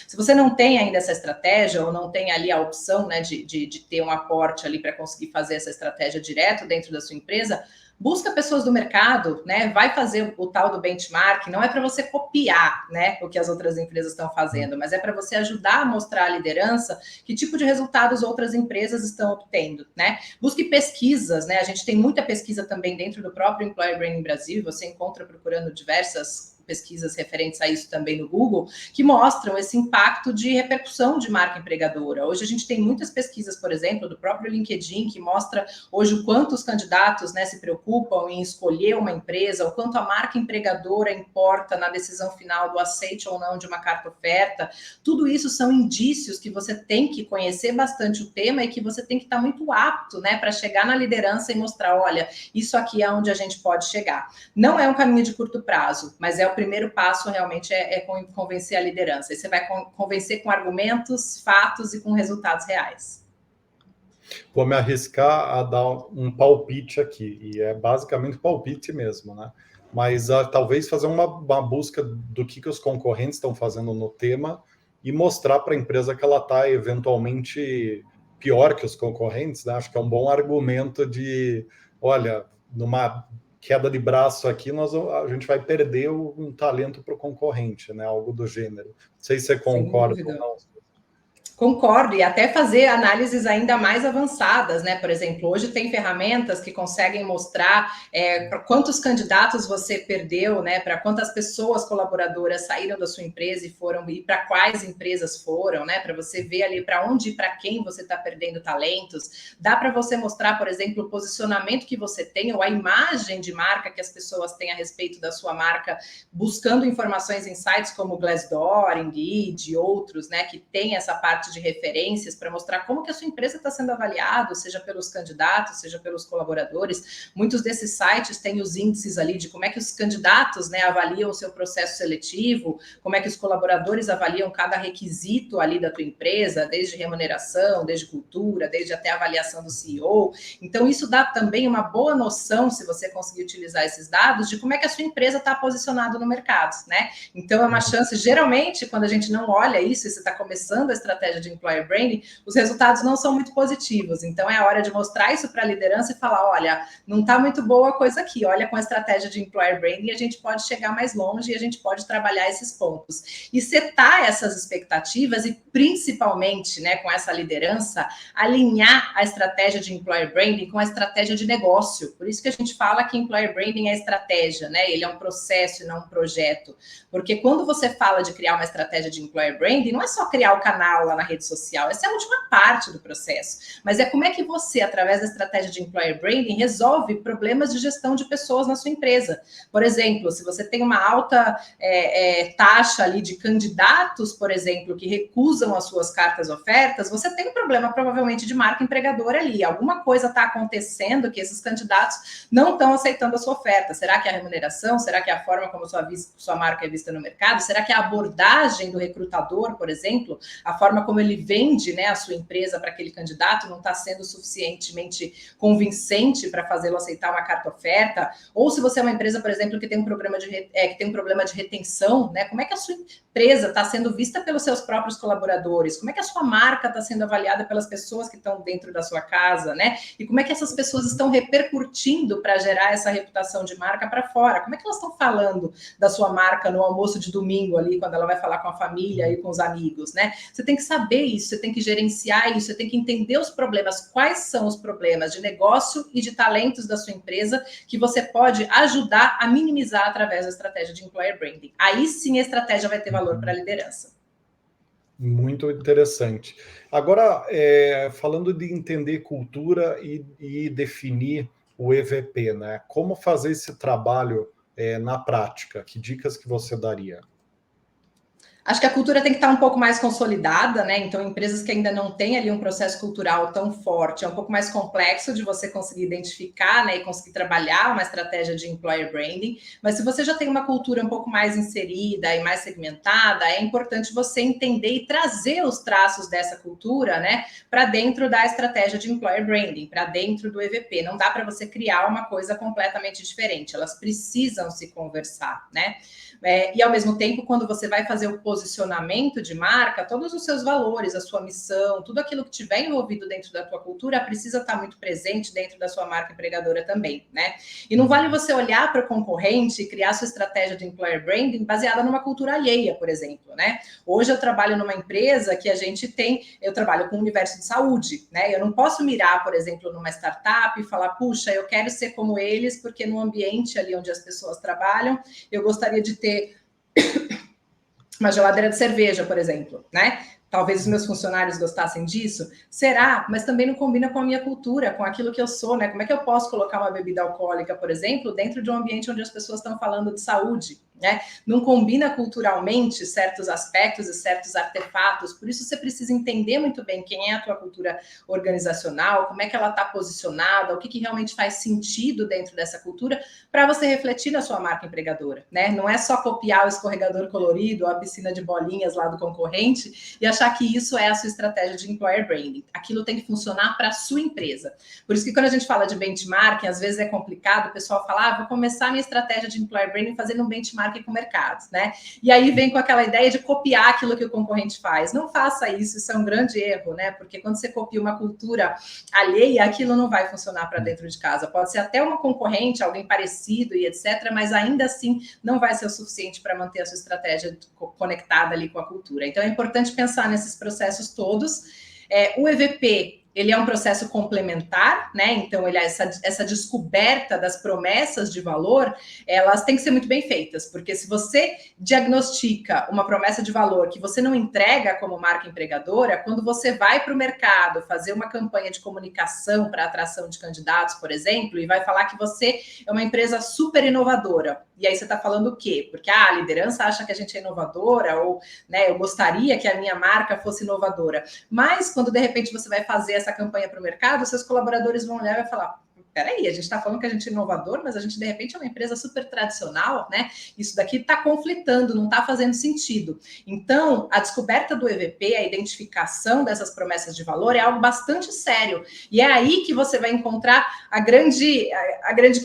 Se você não tem ainda essa estratégia ou não tem ali a opção, né, de ter um aporte ali para conseguir fazer essa estratégia direto dentro da sua empresa, busca pessoas do mercado, né? Vai fazer o tal do benchmark, não é para você copiar, né, o que as outras empresas estão fazendo, mas é para você ajudar a mostrar à liderança que tipo de resultados outras empresas estão obtendo, né? Busque pesquisas, né? A gente tem muita pesquisa também dentro do próprio Employer Branding Brasil, você encontra procurando diversas pesquisas referentes a isso também no Google, que mostram esse impacto de repercussão de marca empregadora. Hoje a gente tem muitas pesquisas, por exemplo, do próprio LinkedIn, que mostra hoje o quanto os candidatos, né, se preocupam em escolher uma empresa, o quanto a marca empregadora importa na decisão final do aceite ou não de uma carta oferta. Tudo isso são indícios que você tem que conhecer bastante o tema e que você tem que estar muito apto, né, para chegar na liderança e mostrar, olha, isso aqui é onde a gente pode chegar. Não é um caminho de curto prazo, mas é o primeiro passo realmente é convencer a liderança. E você vai convencer com argumentos, fatos e com resultados reais. Vou me arriscar a dar um palpite aqui, e é basicamente palpite mesmo, né? Mas talvez fazer uma busca do que os concorrentes estão fazendo no tema e mostrar para a empresa que ela está eventualmente pior que os concorrentes, né? Acho que é um bom argumento de, olha, numa queda de braço aqui, a gente vai perder um talento para o concorrente, né? Algo do gênero. Não sei se você concorda ou não. Concordo, e até fazer análises ainda mais avançadas, né? Por exemplo, hoje tem ferramentas que conseguem mostrar para quantos candidatos você perdeu, né? Para quantas pessoas colaboradoras saíram da sua empresa e para quais empresas foram, né? Para você ver ali para onde e para quem você está perdendo talentos. Dá para você mostrar, por exemplo, o posicionamento que você tem ou a imagem de marca que as pessoas têm a respeito da sua marca, buscando informações em sites como Glassdoor, Indeed e outros, né? Que tem essa parte parte de referências para mostrar como que a sua empresa está sendo avaliada, seja pelos candidatos, seja pelos colaboradores. Muitos desses sites têm os índices ali de como é que os candidatos, né, avaliam o seu processo seletivo, como é que os colaboradores avaliam cada requisito ali da tua empresa, desde remuneração, desde cultura, desde até a avaliação do CEO. Então, isso dá também uma boa noção, se você conseguir utilizar esses dados, de como é que a sua empresa está posicionada no mercado, né? Então, é uma chance, geralmente, quando a gente não olha isso, e você está começando a estratégia de employer branding, os resultados não são muito positivos. Então, é a hora de mostrar isso para a liderança e falar, olha, não está muito boa a coisa aqui, olha, com a estratégia de employer branding, a gente pode chegar mais longe e a gente pode trabalhar esses pontos. E setar essas expectativas e, principalmente, né, com essa liderança, alinhar a estratégia de employer branding com a estratégia de negócio. Por isso que a gente fala que employer branding é estratégia, né? Ele é um processo e não um projeto. Porque quando você fala de criar uma estratégia de employer branding, não é só criar o canal lá na rede social, essa é a última parte do processo. Mas é como é que você, através da estratégia de employer branding, resolve problemas de gestão de pessoas na sua empresa. Por exemplo, se você tem uma alta taxa ali de candidatos, por exemplo, que recusam as suas cartas ofertas, você tem um problema provavelmente de marca empregadora ali. Alguma coisa está acontecendo que esses candidatos não estão aceitando a sua oferta. Será que é a remuneração? Será que é a forma como sua marca é vista no mercado? Será que é a abordagem do recrutador, por exemplo, a forma como ele vende, né, a sua empresa para aquele candidato não está sendo suficientemente convincente para fazê-lo aceitar uma carta oferta? Ou se você é uma empresa, por exemplo, que tem um problema de retenção, né? Como é que a sua empresa está sendo vista pelos seus próprios colaboradores? Como é que a sua marca está sendo avaliada pelas pessoas que estão dentro da sua casa, né? E como é que essas pessoas estão repercutindo para gerar essa reputação de marca para fora? Como é que elas estão falando da sua marca no almoço de domingo ali, quando ela vai falar com a família e com os amigos, né? Você tem que saber isso, você tem que gerenciar isso, você tem que entender os problemas, quais são os problemas de negócio e de talentos da sua empresa que você pode ajudar a minimizar através da estratégia de employer branding. Aí sim a estratégia vai ter valor para a liderança. Muito interessante. Agora, falando de entender cultura e definir o EVP, né? Como fazer esse trabalho na prática? Que dicas que você daria? Acho que a cultura tem que estar um pouco mais consolidada, né? Então, empresas que ainda não têm ali um processo cultural tão forte, é um pouco mais complexo de você conseguir identificar, né? E conseguir trabalhar uma estratégia de employer branding. Mas se você já tem uma cultura um pouco mais inserida e mais segmentada, é importante você entender e trazer os traços dessa cultura, né? Para dentro da estratégia de employer branding, para dentro do EVP. Não dá para você criar uma coisa completamente diferente. Elas precisam se conversar, né? E ao mesmo tempo, quando você vai fazer o posicionamento de marca, todos os seus valores, a sua missão, tudo aquilo que tiver envolvido dentro da tua cultura precisa estar muito presente dentro da sua marca empregadora também, né? E não vale você olhar para o concorrente e criar sua estratégia de employer branding baseada numa cultura alheia, por exemplo, né? Hoje eu trabalho numa empresa que eu trabalho com o universo de saúde, né? Eu não posso mirar, por exemplo, numa startup e falar, puxa, eu quero ser como eles, porque no ambiente ali onde as pessoas trabalham, eu gostaria de ter uma geladeira de cerveja, por exemplo, né? Talvez os meus funcionários gostassem disso. Será? Mas também não combina com a minha cultura, com aquilo que eu sou, né? Como é que eu posso colocar uma bebida alcoólica, por exemplo, dentro de um ambiente onde as pessoas estão falando de saúde, né? Não combina culturalmente certos aspectos e certos artefatos. Por isso você precisa entender muito bem quem é a tua cultura organizacional, como é que ela está posicionada, o que realmente faz sentido dentro dessa cultura, para você refletir na sua marca empregadora, né? Não é só copiar o escorregador colorido, a piscina de bolinhas lá do concorrente e achar que isso é a sua estratégia de employer branding. Aquilo tem que funcionar para a sua empresa. Por isso que quando a gente fala de benchmarking, às vezes é complicado, o pessoal fala, vou começar minha estratégia de employer branding fazendo um benchmarking com mercados, né? E aí vem com aquela ideia de copiar aquilo que o concorrente faz. Não faça isso, isso é um grande erro, né? Porque quando você copia uma cultura alheia, aquilo não vai funcionar para dentro de casa. Pode ser até uma concorrente, alguém parecido e etc., mas ainda assim não vai ser o suficiente para manter a sua estratégia conectada ali com a cultura. Então é importante pensar nesses processos todos. O EVP ele é um processo complementar, né? Então, essa descoberta das promessas de valor, elas têm que ser muito bem feitas, porque se você diagnostica uma promessa de valor que você não entrega como marca empregadora, quando você vai para o mercado fazer uma campanha de comunicação para atração de candidatos, por exemplo, e vai falar que você é uma empresa super inovadora, e aí você está falando o quê? Porque a liderança acha que a gente é inovadora, ou né, eu gostaria que a minha marca fosse inovadora. Mas quando de repente você vai fazer essa campanha para o mercado, seus colaboradores vão olhar e vai falar: peraí, a gente está falando que a gente é inovador, mas a gente, de repente, é uma empresa super tradicional, né? Isso daqui está conflitando, não está fazendo sentido. Então, a descoberta do EVP, a identificação dessas promessas de valor é algo bastante sério. E é aí que você vai encontrar a grande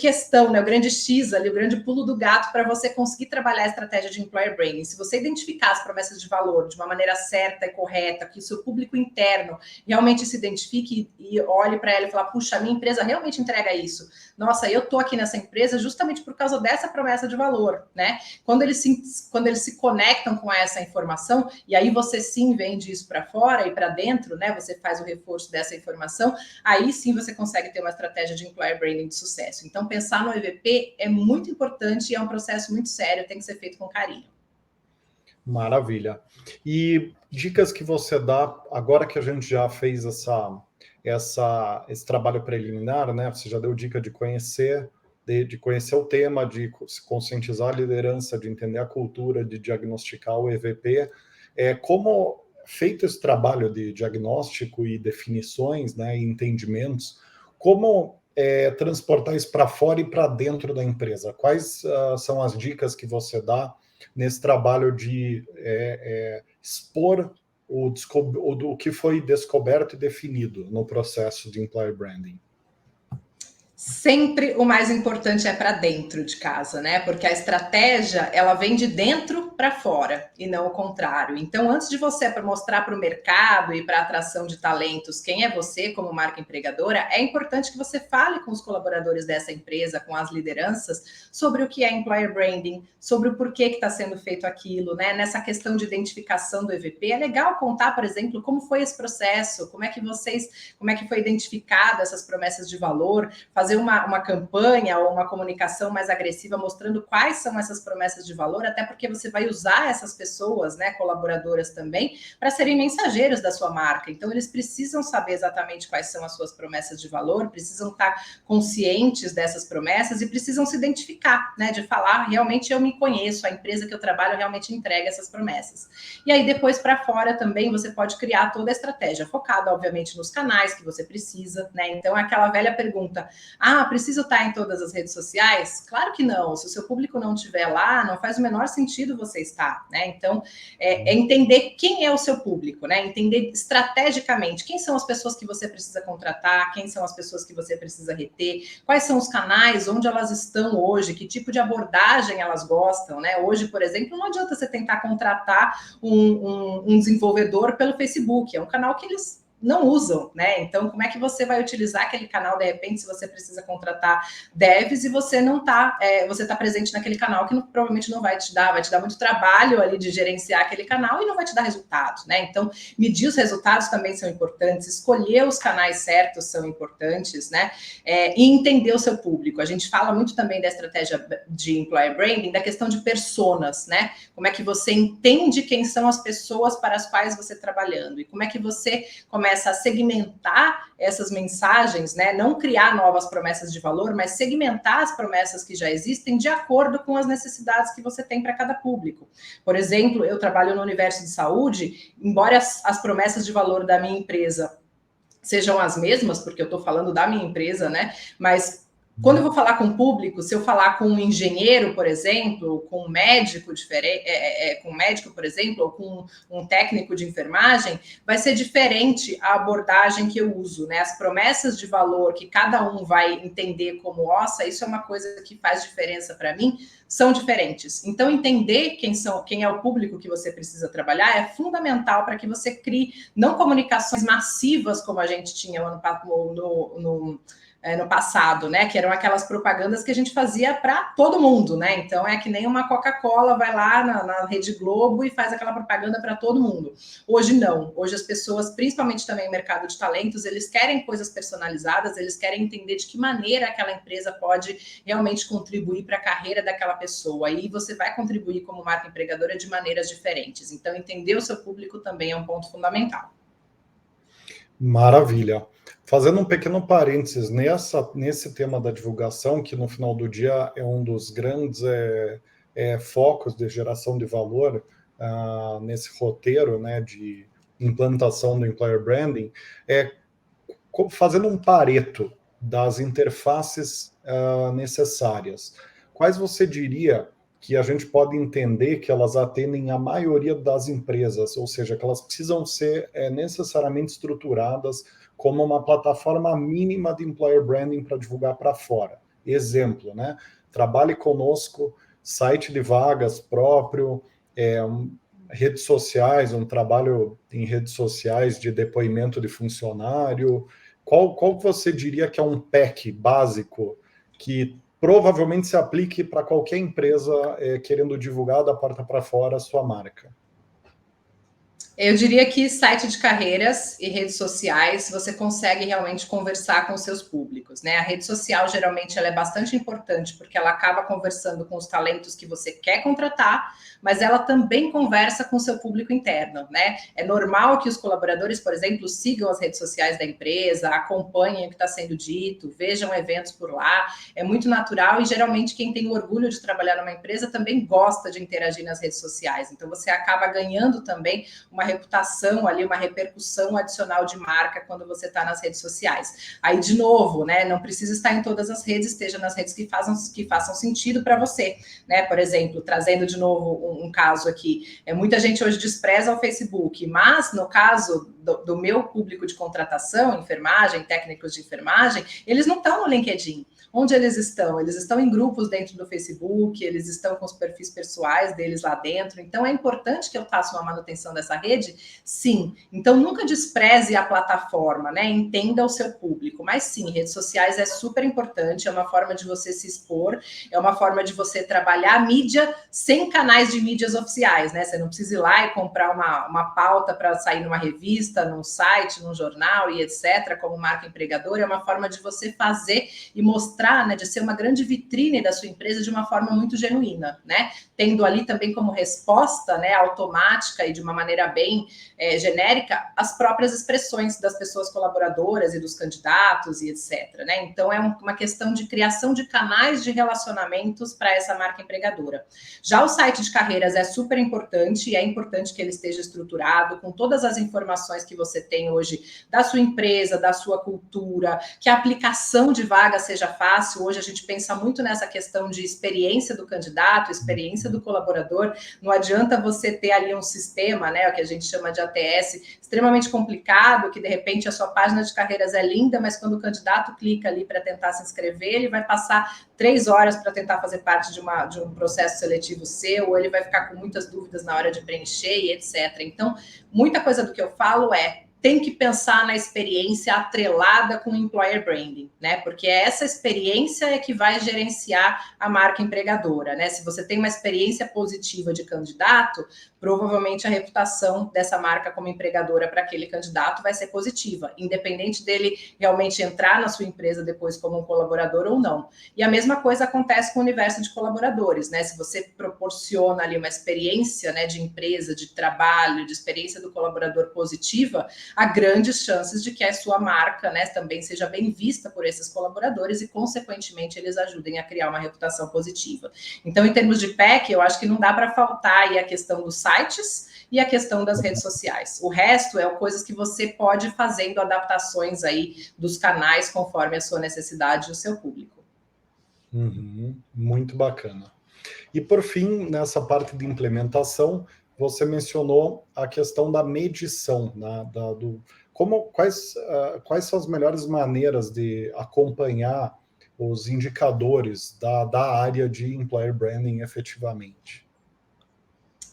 questão, né? O grande X ali, o grande pulo do gato para você conseguir trabalhar a estratégia de employer branding. Se você identificar as promessas de valor de uma maneira certa e correta, que o seu público interno realmente se identifique e olhe para ela e falar: puxa, a minha empresa realmente entrega isso. Nossa, eu tô aqui nessa empresa justamente por causa dessa promessa de valor, né? Quando eles se conectam com essa informação, e aí você sim vende isso para fora e para dentro, né? Você faz o reforço dessa informação, aí sim você consegue ter uma estratégia de employer branding de sucesso. Então, pensar no EVP é muito importante e é um processo muito sério, tem que ser feito com carinho. Maravilha. E dicas que você dá, agora que a gente já fez esse trabalho preliminar, né? Você já deu dica de conhecer o tema, de se conscientizar a liderança, de entender a cultura, de diagnosticar o EVP. Como feito esse trabalho de diagnóstico e definições, né, e entendimentos, como transportar isso para fora e para dentro da empresa? Quais são as dicas que você dá nesse trabalho de expor o que foi descoberto e definido no processo de employer branding? Sempre o mais importante é para dentro de casa, né? Porque a estratégia, ela vem de dentro para fora e não o contrário. Então, antes de você mostrar para o mercado e para a atração de talentos quem é você como marca empregadora, é importante que você fale com os colaboradores dessa empresa, com as lideranças, sobre o que é employer branding, sobre o porquê que está sendo feito aquilo, né? Nessa questão de identificação do EVP, é legal contar, por exemplo, como foi esse processo, como é que foi identificado essas promessas de valor, fazer uma campanha ou uma comunicação mais agressiva mostrando quais são essas promessas de valor, até porque você vai usar essas pessoas, né, colaboradoras também, para serem mensageiros da sua marca. Então, eles precisam saber exatamente quais são as suas promessas de valor, precisam estar conscientes dessas promessas e precisam se identificar, né, de falar: realmente eu me conheço, a empresa que eu trabalho realmente entrega essas promessas. E aí, depois, para fora também, você pode criar toda a estratégia, focada, obviamente, nos canais que você precisa, né? Então, é aquela velha pergunta: preciso estar em todas as redes sociais? Claro que não. Se o seu público não estiver lá, não faz o menor sentido você estar, né? Então, é entender quem é o seu público, né? Entender estrategicamente quem são as pessoas que você precisa contratar, quem são as pessoas que você precisa reter, quais são os canais, onde elas estão hoje, que tipo de abordagem elas gostam, né? Hoje, por exemplo, não adianta você tentar contratar um desenvolvedor pelo Facebook, é um canal que eles não usam, né? Então, como é que você vai utilizar aquele canal, de repente, se você precisa contratar devs e você não tá, você tá presente naquele canal que provavelmente não vai te dar muito trabalho ali de gerenciar aquele canal e não vai te dar resultados, né? Então, medir os resultados também são importantes, escolher os canais certos são importantes, né? E entender o seu público. A gente fala muito também da estratégia de employer branding, da questão de personas, né? Como é que você entende quem são as pessoas para as quais você está trabalhando e como é que você começa a segmentar essas mensagens, né? Não criar novas promessas de valor, mas segmentar as promessas que já existem de acordo com as necessidades que você tem para cada público. Por exemplo, eu trabalho no universo de saúde, embora as promessas de valor da minha empresa sejam as mesmas, porque eu estou falando da minha empresa, né? Mas quando eu vou falar com o público, se eu falar com um engenheiro, por exemplo, com um médico diferente, com um médico, por exemplo, ou com um técnico de enfermagem, vai ser diferente a abordagem que eu uso, né? As promessas de valor que cada um vai entender como, nossa, isso é uma coisa que faz diferença para mim, são diferentes. Então, entender quem é o público que você precisa trabalhar é fundamental para que você crie não comunicações massivas como a gente tinha no no passado, né? Que eram aquelas propagandas que a gente fazia para todo mundo, né? Então é que nem uma Coca-Cola vai lá na Rede Globo e faz aquela propaganda para todo mundo. Hoje não. Hoje as pessoas, principalmente também no mercado de talentos, eles querem coisas personalizadas, eles querem entender de que maneira aquela empresa pode realmente contribuir para a carreira daquela pessoa. E você vai contribuir como marca empregadora de maneiras diferentes. Então, entender o seu público também é um ponto fundamental. Maravilha. Fazendo um pequeno parênteses nesse tema da divulgação, que no final do dia é um dos grandes focos de geração de valor nesse roteiro, né, de implantação do Employer Branding, fazendo um pareto das interfaces necessárias. Quais você diria que a gente pode entender que elas atendem a maioria das empresas, ou seja, que elas precisam ser necessariamente estruturadas como uma plataforma mínima de employer branding para divulgar para fora? Exemplo, né? Trabalhe conosco, site de vagas próprio, redes sociais, um trabalho em redes sociais de depoimento de funcionário. Qual você diria que é um pack básico que provavelmente se aplique para qualquer empresa querendo divulgar da porta para fora a sua marca? Eu diria que site de carreiras e redes sociais você consegue realmente conversar com os seus públicos, né? A rede social geralmente ela é bastante importante porque ela acaba conversando com os talentos que você quer contratar, mas ela também conversa com o seu público interno, né? É normal que os colaboradores, por exemplo, sigam as redes sociais da empresa, acompanhem o que está sendo dito, vejam eventos por lá. É muito natural e geralmente quem tem o orgulho de trabalhar numa empresa também gosta de interagir nas redes sociais. Então você acaba ganhando também uma reputação ali, uma repercussão adicional de marca quando você está nas redes sociais. Aí, de novo, né, não precisa estar em todas as redes, esteja nas redes que façam sentido para você, né? Por exemplo, trazendo de novo um caso aqui, muita gente hoje despreza o Facebook, mas no caso do meu público de contratação, enfermagem, técnicos de enfermagem, eles não estão no LinkedIn. Onde eles estão? Eles estão em grupos dentro do Facebook, eles estão com os perfis pessoais deles lá dentro. Então, é importante que eu faça uma manutenção dessa rede? Sim. Então, nunca despreze a plataforma, né? Entenda o seu público. Mas sim, redes sociais é super importante, é uma forma de você se expor, é uma forma de você trabalhar a mídia sem canais de mídias oficiais, né? Você não precisa ir lá e comprar uma pauta para sair numa revista, num site, num jornal e etc., como marca empregadora. É uma forma de você fazer e mostrar, né, de ser uma grande vitrine da sua empresa de uma forma muito genuína, né? Tendo ali também como resposta, né, automática e de uma maneira bem genérica, as próprias expressões das pessoas colaboradoras e dos candidatos e etc., né? Então, é uma questão de criação de canais de relacionamentos para essa marca empregadora. Já o site de carreiras é super importante e é importante que ele esteja estruturado com todas as informações que você tem hoje da sua empresa, da sua cultura, que a aplicação de vaga seja fácil. Hoje a gente pensa muito nessa questão de experiência do candidato, experiência do colaborador. Não adianta você ter ali um sistema, né, o que a gente chama de ATS, extremamente complicado, que de repente a sua página de carreiras é linda, mas quando o candidato clica ali para tentar se inscrever, ele vai passar 3 horas para tentar fazer parte de um processo seletivo seu, ou ele vai ficar com muitas dúvidas na hora de preencher e etc. Então, muita coisa do que eu falo tem que pensar na experiência atrelada com o employer branding, né? Porque essa experiência que vai gerenciar a marca empregadora, né? Se você tem uma experiência positiva de candidato, provavelmente a reputação dessa marca como empregadora para aquele candidato vai ser positiva, independente dele realmente entrar na sua empresa depois como um colaborador ou não. E a mesma coisa acontece com o universo de colaboradores, né? Se você proporciona ali uma experiência, né, de empresa, de trabalho, de experiência do colaborador positiva, há grandes chances de que a sua marca, né, também seja bem vista por esses colaboradores e, consequentemente, eles ajudem a criar uma reputação positiva. Então, em termos de PEC, eu acho que não dá para faltar aí a questão dos sites e a questão das redes sociais. O resto é coisas que você pode ir fazendo adaptações aí dos canais conforme a sua necessidade e o seu público. Muito bacana. E, por fim, nessa parte de implementação, você mencionou a questão da medição, né, quais são as melhores maneiras de acompanhar os indicadores da área de employer branding efetivamente?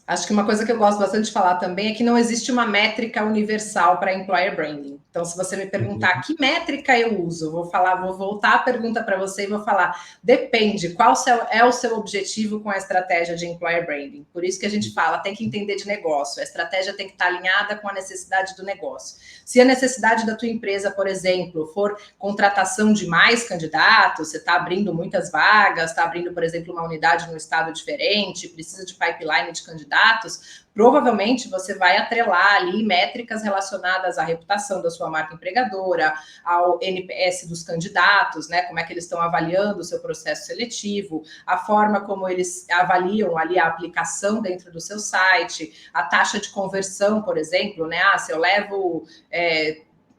Acho que uma coisa que eu gosto bastante de falar também é que não existe uma métrica universal para employer branding. Então, se você me perguntar que métrica eu uso, vou voltar a pergunta para você e vou falar, depende, qual é o seu objetivo com a estratégia de Employer Branding. Por isso que a gente fala, tem que entender de negócio, a estratégia tem que estar alinhada com a necessidade do negócio. Se a necessidade da tua empresa, por exemplo, for contratação de mais candidatos, você está abrindo muitas vagas, está abrindo, por exemplo, uma unidade num estado diferente, precisa de pipeline de candidatos, provavelmente você vai atrelar ali métricas relacionadas à reputação da sua marca empregadora, ao NPS dos candidatos, né? Como é que eles estão avaliando o seu processo seletivo, a forma como eles avaliam ali a aplicação dentro do seu site, a taxa de conversão, por exemplo, né? Se eu levo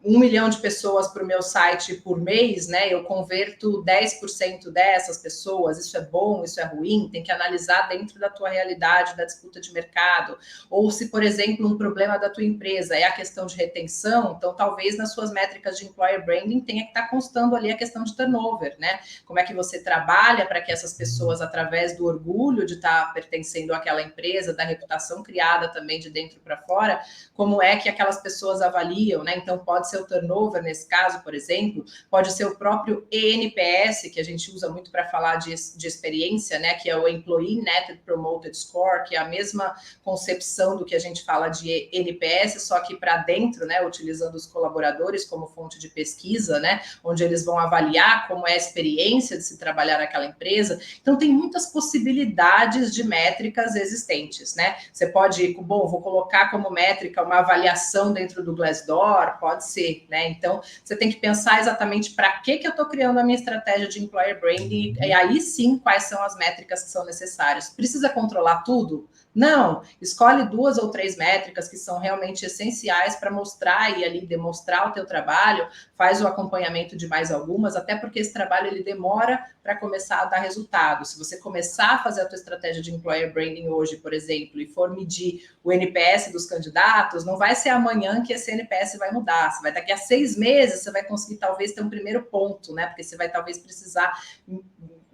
1 milhão de pessoas para o meu site por mês, né? Eu converto 10% dessas pessoas, isso é bom, isso é ruim, tem que analisar dentro da tua realidade, da disputa de mercado. Ou se, por exemplo, um problema da tua empresa é a questão de retenção, então talvez nas suas métricas de Employer Branding tenha que estar constando ali a questão de turnover, né? Como é que você trabalha para que essas pessoas, através do orgulho de estar pertencendo àquela empresa, da reputação criada também de dentro para fora, como é que aquelas pessoas avaliam, né? Então pode ser o turnover nesse caso, por exemplo, pode ser o próprio ENPS, que a gente usa muito para falar de experiência, né? Que é o Employee Net Promoted Score, que é a mesma concepção do que a gente fala de NPS, só que para dentro, né? Utilizando os colaboradores como fonte de pesquisa, né? Onde eles vão avaliar como é a experiência de se trabalhar naquela empresa. Então, tem muitas possibilidades de métricas existentes, né? Você pode, vou colocar como métrica uma avaliação dentro do Glassdoor, pode ser, né? Então, você tem que pensar exatamente para que eu estou criando a minha estratégia de Employer Branding, e aí sim, quais são as métricas que são necessárias. Precisa controlar tudo? Não, escolhe 2 ou 3 métricas que são realmente essenciais para mostrar e ali demonstrar o teu trabalho, faz o acompanhamento de mais algumas, até porque esse trabalho ele demora para começar a dar resultado. Se você começar a fazer a tua estratégia de Employer Branding hoje, por exemplo, e for medir o NPS dos candidatos, não vai ser amanhã que esse NPS vai mudar. Você vai daqui a 6 meses, você vai conseguir talvez ter um primeiro ponto, né? Porque você vai talvez precisar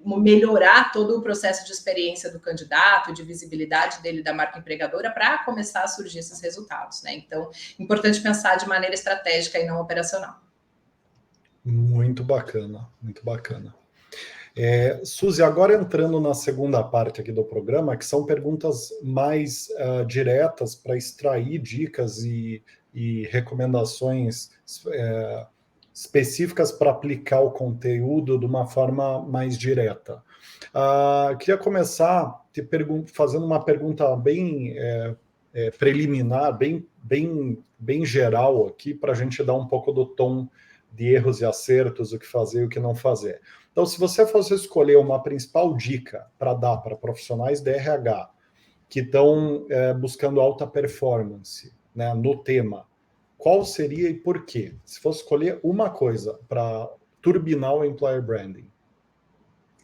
melhorar todo o processo de experiência do candidato, de visibilidade dele da marca empregadora para começar a surgir esses resultados, né? Então, importante pensar de maneira estratégica e não operacional. Muito bacana, muito bacana. Suzy, agora entrando na segunda parte aqui do programa, que são perguntas mais diretas para extrair dicas e recomendações específicas para aplicar o conteúdo de uma forma mais direta. Queria começar fazendo uma pergunta bem preliminar, bem geral aqui, para a gente dar um pouco do tom de erros e acertos, o que fazer e o que não fazer. Então, se você fosse escolher uma principal dica para dar para profissionais de RH que estão buscando alta performance, né, no tema, qual seria e por quê? Se fosse escolher uma coisa para turbinar o Employer Branding.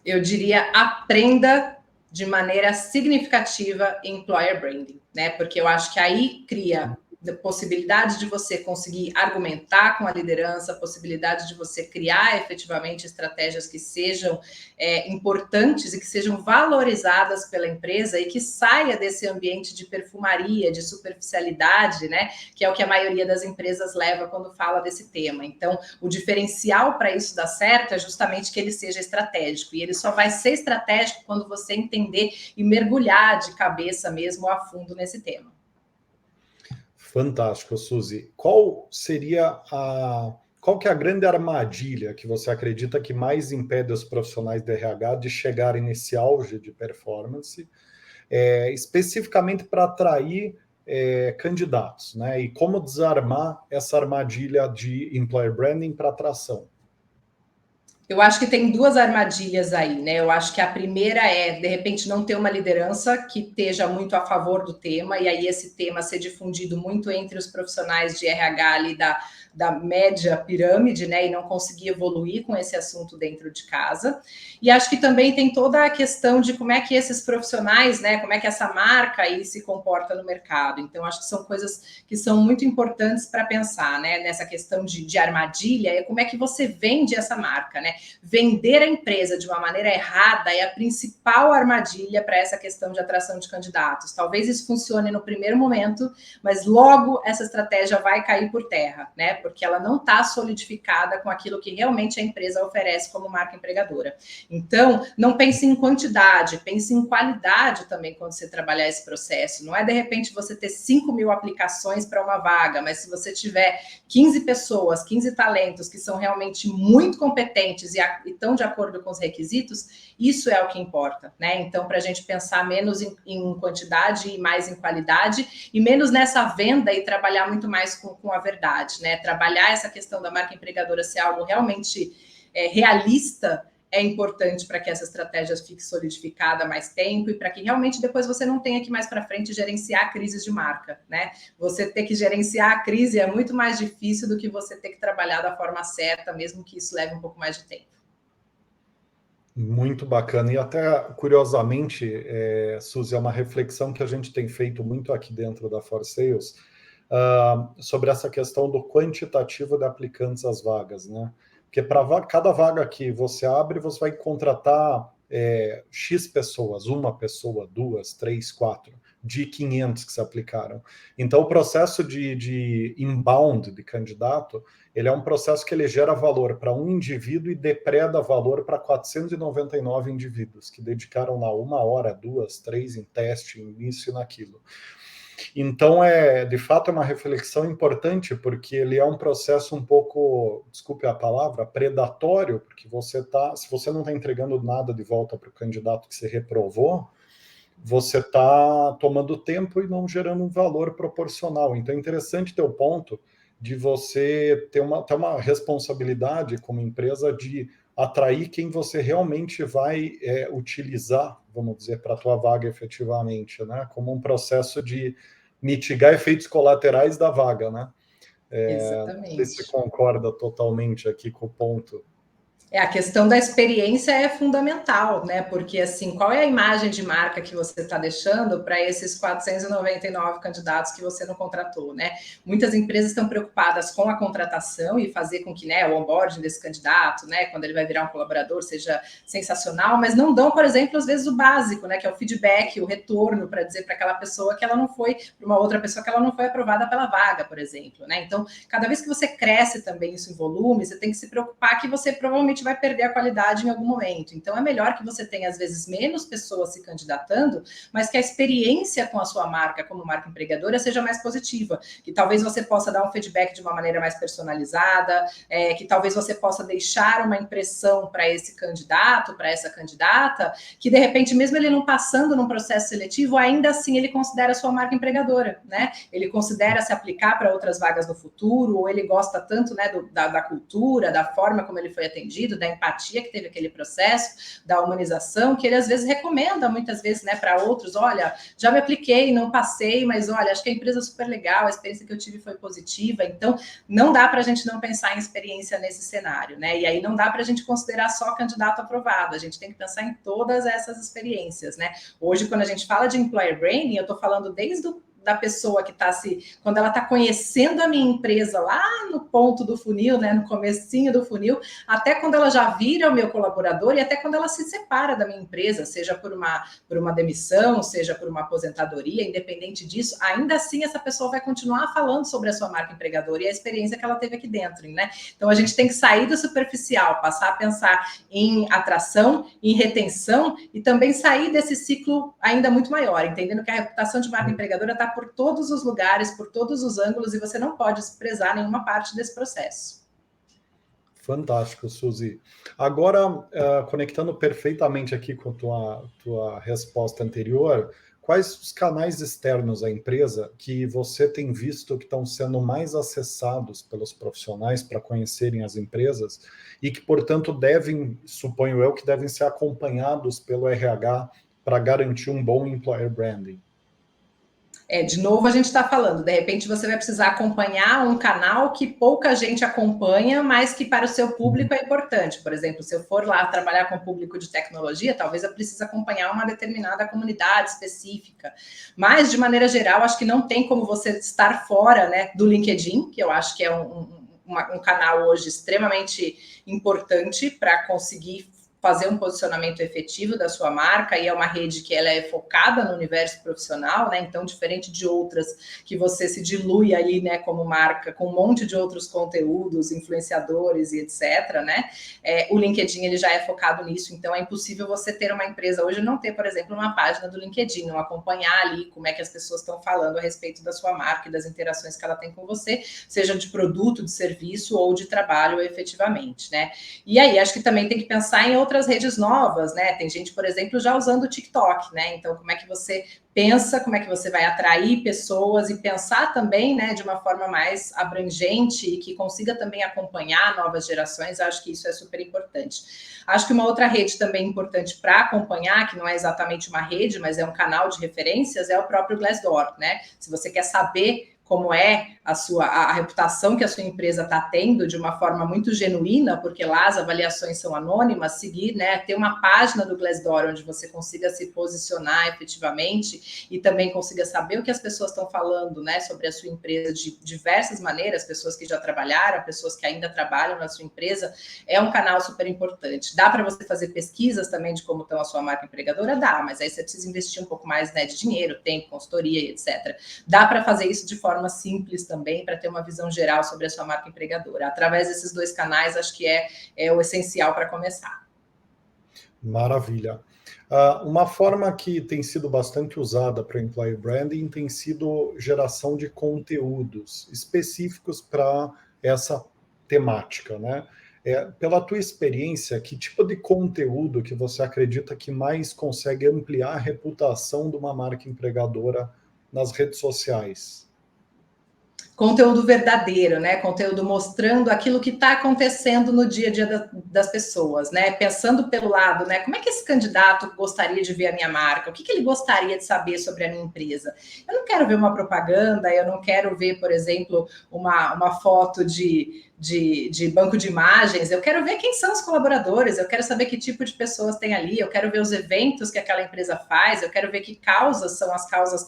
Eu diria, aprenda de maneira significativa Employer Branding, né? Porque eu acho que aí cria possibilidade de você conseguir argumentar com a liderança, possibilidade de você criar efetivamente estratégias que sejam importantes e que sejam valorizadas pela empresa e que saia desse ambiente de perfumaria, de superficialidade, né? Que é o que a maioria das empresas leva quando fala desse tema. Então, o diferencial para isso dar certo é justamente que ele seja estratégico. E ele só vai ser estratégico quando você entender e mergulhar de cabeça mesmo a fundo nesse tema. Fantástico, Suzy. Qual que é a grande armadilha que você acredita que mais impede os profissionais de RH de chegarem nesse auge de performance, especificamente para atrair candidatos, né? E como desarmar essa armadilha de Employer Branding para atração? Eu acho que tem 2 armadilhas aí, né? Eu acho que a primeira é, de repente, não ter uma liderança que esteja muito a favor do tema, e aí esse tema ser difundido muito entre os profissionais de RH ali da média pirâmide, né? E não conseguir evoluir com esse assunto dentro de casa. E acho que também tem toda a questão de como é que esses profissionais, né? Como é que essa marca aí se comporta no mercado. Então, acho que são coisas que são muito importantes para pensar, né? Nessa questão de armadilha, é como é que você vende essa marca, né? Vender a empresa de uma maneira errada é a principal armadilha para essa questão de atração de candidatos. Talvez isso funcione no primeiro momento, mas logo essa estratégia vai cair por terra, né? Porque ela não está solidificada com aquilo que realmente a empresa oferece como marca empregadora. Então, não pense em quantidade, pense em qualidade também quando você trabalhar esse processo. Não é, de repente, você ter 5.000 aplicações para uma vaga, mas se você tiver 15 pessoas, 15 talentos que são realmente muito competentes e estão de acordo com os requisitos, isso é o que importa, né? Então, para a gente pensar menos em quantidade e mais em qualidade, e menos nessa venda e trabalhar muito mais com a verdade, né? Trabalhar essa questão da marca empregadora ser algo realmente realista é importante para que essa estratégia fique solidificada há mais tempo e para que realmente depois você não tenha que mais para frente gerenciar crises de marca, né? Você ter que gerenciar a crise é muito mais difícil do que você ter que trabalhar da forma certa, mesmo que isso leve um pouco mais de tempo. Muito bacana. E até, curiosamente, Suzy, é uma reflexão que a gente tem feito muito aqui dentro da For Sales, sobre essa questão do quantitativo de aplicantes às vagas, né? Porque para cada vaga que você abre, você vai contratar X pessoas, uma pessoa, duas, três, quatro, de 500 que se aplicaram. Então, o processo de inbound de candidato, ele é um processo que ele gera valor para um indivíduo e depreda valor para 499 indivíduos que dedicaram lá 1 hora, 2, 3 em teste, em isso e naquilo. Então, de fato, é uma reflexão importante, porque ele é um processo um pouco, desculpe a palavra, predatório, porque se você não está entregando nada de volta para o candidato que você reprovou, você está tomando tempo e não gerando um valor proporcional. Então, é interessante ter o ponto de você ter uma responsabilidade como empresa de atrair quem você realmente vai utilizar, vamos dizer, para a tua vaga efetivamente, né? Como um processo de mitigar efeitos colaterais da vaga, né? Não sei se você Exatamente. concorda totalmente aqui com o ponto. A questão da experiência é fundamental, né? Porque, assim, qual é a imagem de marca que você está deixando para esses 499 candidatos que você não contratou, né? Muitas empresas estão preocupadas com a contratação e fazer com que, né, o onboarding desse candidato, né, quando ele vai virar um colaborador, seja sensacional, mas não dão, por exemplo, às vezes o básico, né, que é o feedback, o retorno para dizer para aquela pessoa que ela não foi, para uma outra pessoa que ela não foi aprovada pela vaga, por exemplo, né? Então, cada vez que você cresce também isso em volume, você tem que se preocupar que você provavelmente vai perder a qualidade em algum momento. Então, é melhor que você tenha, às vezes, menos pessoas se candidatando, mas que a experiência com a sua marca, como marca empregadora, seja mais positiva. Que talvez você possa dar um feedback de uma maneira mais personalizada, que talvez você possa deixar uma impressão para esse candidato, para essa candidata, que, de repente, mesmo ele não passando num processo seletivo, ainda assim ele considera a sua marca empregadora, né? Ele considera se aplicar para outras vagas no futuro, ou ele gosta tanto, né, da cultura, da forma como ele foi atendido, da empatia que teve aquele processo, da humanização, que ele às vezes recomenda, muitas vezes, né, para outros, olha, já me apliquei, não passei, mas olha, acho que a empresa é super legal, a experiência que eu tive foi positiva, então não dá para a gente não pensar em experiência nesse cenário, né, e aí não dá para a gente considerar só candidato aprovado, a gente tem que pensar em todas essas experiências, né. Hoje, quando a gente fala de employer branding, eu estou falando desde da pessoa que está quando ela está conhecendo a minha empresa lá no ponto do funil, né, no comecinho do funil, até quando ela já vira o meu colaborador e até quando ela se separa da minha empresa, seja por uma demissão, seja por uma aposentadoria, independente disso, ainda assim essa pessoa vai continuar falando sobre a sua marca empregadora e a experiência que ela teve aqui dentro, né? Então a gente tem que sair do superficial, passar a pensar em atração, em retenção e também sair desse ciclo ainda muito maior, entendendo que a reputação de marca empregadora está por todos os lugares, por todos os ângulos, e você não pode desprezar nenhuma parte desse processo. Fantástico, Suzy. Agora, conectando perfeitamente aqui com a tua resposta anterior, quais os canais externos à empresa que você tem visto que estão sendo mais acessados pelos profissionais para conhecerem as empresas e que, portanto, suponho eu, que devem ser acompanhados pelo RH para garantir um bom employer branding? De novo, a gente está falando, de repente você vai precisar acompanhar um canal que pouca gente acompanha, mas que para o seu público é importante. Por exemplo, se eu for lá trabalhar com público de tecnologia, talvez eu precise acompanhar uma determinada comunidade específica. Mas, de maneira geral, acho que não tem como você estar fora, né, do LinkedIn, que eu acho que é um canal hoje extremamente importante para conseguir fazer um posicionamento efetivo da sua marca, e é uma rede que ela é focada no universo profissional, né? Então, diferente de outras que você se dilui ali, né, como marca, com um monte de outros conteúdos, influenciadores e etc., né? O LinkedIn, ele já é focado nisso, então é impossível você ter uma empresa hoje não ter, por exemplo, uma página do LinkedIn, não acompanhar ali como é que as pessoas estão falando a respeito da sua marca e das interações que ela tem com você, seja de produto, de serviço ou de trabalho efetivamente, né? E aí, acho que também tem que pensar em outras redes novas, né? Tem gente, por exemplo, já usando o TikTok, né? Então, como é que você pensa, como é que você vai atrair pessoas e pensar também, né, de uma forma mais abrangente e que consiga também acompanhar novas gerações, acho que isso é super importante. Acho que uma outra rede também importante para acompanhar, que não é exatamente uma rede, mas é um canal de referências, é o próprio Glassdoor, né? Se você quer saber como é a reputação que a sua empresa está tendo de uma forma muito genuína, porque lá as avaliações são anônimas, seguir, né, ter uma página do Glassdoor onde você consiga se posicionar efetivamente e também consiga saber o que as pessoas estão falando, né, sobre a sua empresa de diversas maneiras, pessoas que já trabalharam, pessoas que ainda trabalham na sua empresa, é um canal super importante. Dá para você fazer pesquisas também de como está a sua marca empregadora? Dá, mas aí você precisa investir um pouco mais, né, de dinheiro, tempo, consultoria e etc. Dá para fazer isso de forma simples também, para ter uma visão geral sobre a sua marca empregadora. Através desses dois canais, acho que é o essencial para começar. Maravilha. Uma forma que tem sido bastante usada para employer branding tem sido geração de conteúdos específicos para essa temática, né? Pela tua experiência, que tipo de conteúdo que você acredita que mais consegue ampliar a reputação de uma marca empregadora nas redes sociais? Conteúdo verdadeiro, né? Conteúdo mostrando aquilo que está acontecendo no dia a dia das pessoas, né? Pensando pelo lado, né? Como é que esse candidato gostaria de ver a minha marca? O que ele gostaria de saber sobre a minha empresa? Eu não quero ver uma propaganda, eu não quero ver, por exemplo, uma foto de banco de imagens, eu quero ver quem são os colaboradores, eu quero saber que tipo de pessoas tem ali, eu quero ver os eventos que aquela empresa faz, eu quero ver que causas são as causas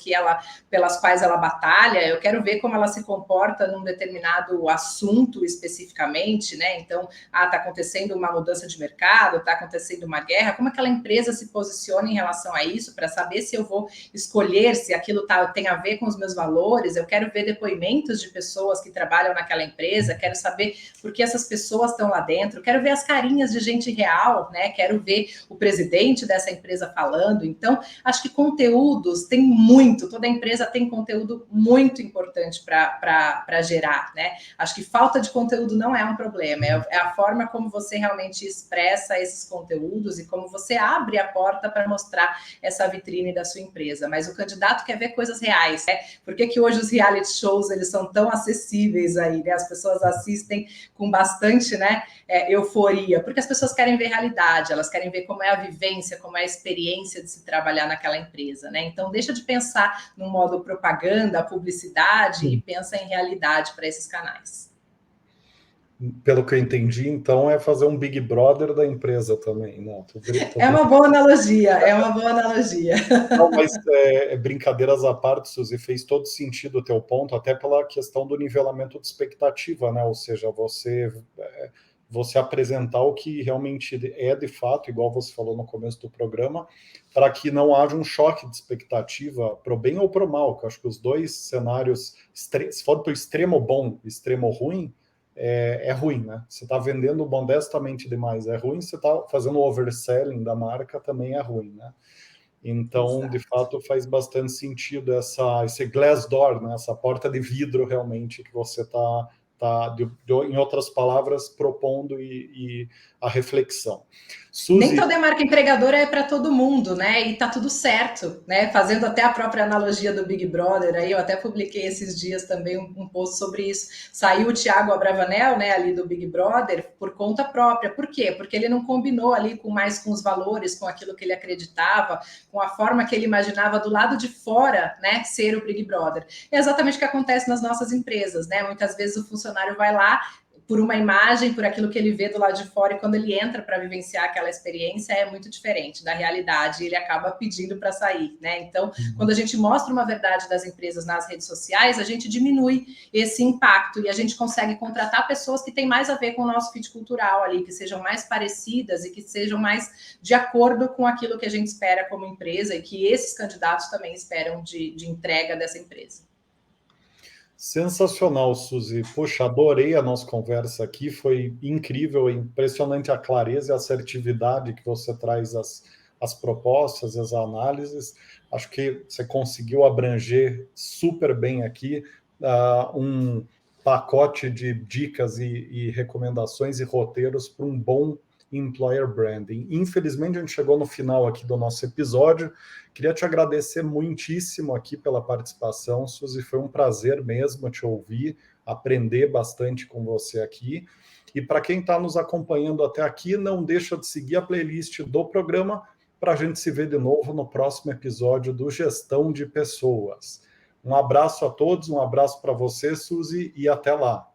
pelas quais ela batalha, eu quero ver como ela se comporta num determinado assunto especificamente, né? Então, está acontecendo uma mudança de mercado, está acontecendo uma guerra, como aquela empresa se posiciona em relação a isso, para saber se eu vou escolher, se aquilo tem a ver com os meus valores, eu quero ver depoimentos de pessoas que trabalham naquela empresa, quero saber por que essas pessoas estão lá dentro, quero ver as carinhas de gente real, né? Quero ver o presidente dessa empresa falando. Então, acho que conteúdos tem muito, toda empresa tem conteúdo muito importante para gerar, né? Acho que falta de conteúdo não é um problema, é a forma como você realmente expressa esses conteúdos e como você abre a porta para mostrar essa vitrine da sua empresa. Mas o candidato quer ver coisas reais, né? Por que hoje os reality shows eles são tão acessíveis aí, né? As pessoas assistem com bastante, né, euforia, porque as pessoas querem ver realidade, elas querem ver como é a vivência, como é a experiência de se trabalhar naquela empresa, né? Então, deixa de pensar no modo propaganda, publicidade e pensa em realidade para esses canais. Pelo que eu entendi, então, é fazer um Big Brother da empresa também. Não, É uma boa analogia, é uma boa analogia. Não, mas brincadeiras à parte, Suzy, fez todo sentido o teu ponto, até pela questão do nivelamento de expectativa, né? Ou seja, você apresentar o que realmente é de fato, igual você falou no começo do programa, para que não haja um choque de expectativa, pro bem ou pro mal, que eu acho que os dois cenários, se for para o extremo bom e extremo ruim, é ruim, né? Você está vendendo modestamente demais, é ruim, você está fazendo overselling da marca, também é ruim, né? Então, Exato. de fato, faz bastante sentido esse glass door, né? Essa porta de vidro realmente que você está, em outras palavras, propondo e a reflexão. Nem Suzy, toda marca empregadora é para todo mundo, né? E tá tudo certo, né? Fazendo até a própria analogia do Big Brother, aí eu até publiquei esses dias também um post sobre isso. Saiu o Thiago Abravanel, né, ali do Big Brother, por conta própria. Por quê? Porque ele não combinou ali com os valores, com aquilo que ele acreditava, com a forma que ele imaginava do lado de fora, né, ser o Big Brother. É exatamente o que acontece nas nossas empresas, né? Muitas vezes o funcionário vai lá, por uma imagem, por aquilo que ele vê do lado de fora, e quando ele entra para vivenciar aquela experiência é muito diferente da realidade, e ele acaba pedindo para sair, né? Então, quando a gente mostra uma verdade das empresas nas redes sociais, a gente diminui esse impacto e a gente consegue contratar pessoas que têm mais a ver com o nosso fit cultural ali, que sejam mais parecidas e que sejam mais de acordo com aquilo que a gente espera como empresa e que esses candidatos também esperam de entrega dessa empresa. Sensacional, Suzy. Poxa, adorei a nossa conversa aqui, foi incrível, impressionante a clareza e a assertividade que você traz as propostas, as análises. Acho que você conseguiu abranger super bem aqui um pacote de dicas e recomendações e roteiros para um bom employer branding. Infelizmente, a gente chegou no final aqui do nosso episódio. Queria te agradecer muitíssimo aqui pela participação, Suzy. Foi um prazer mesmo te ouvir, aprender bastante com você aqui. E para quem está nos acompanhando até aqui, não deixa de seguir a playlist do programa para a gente se ver de novo no próximo episódio do Gestão de Pessoas. Um abraço a todos, um abraço para você, Suzy, e até lá.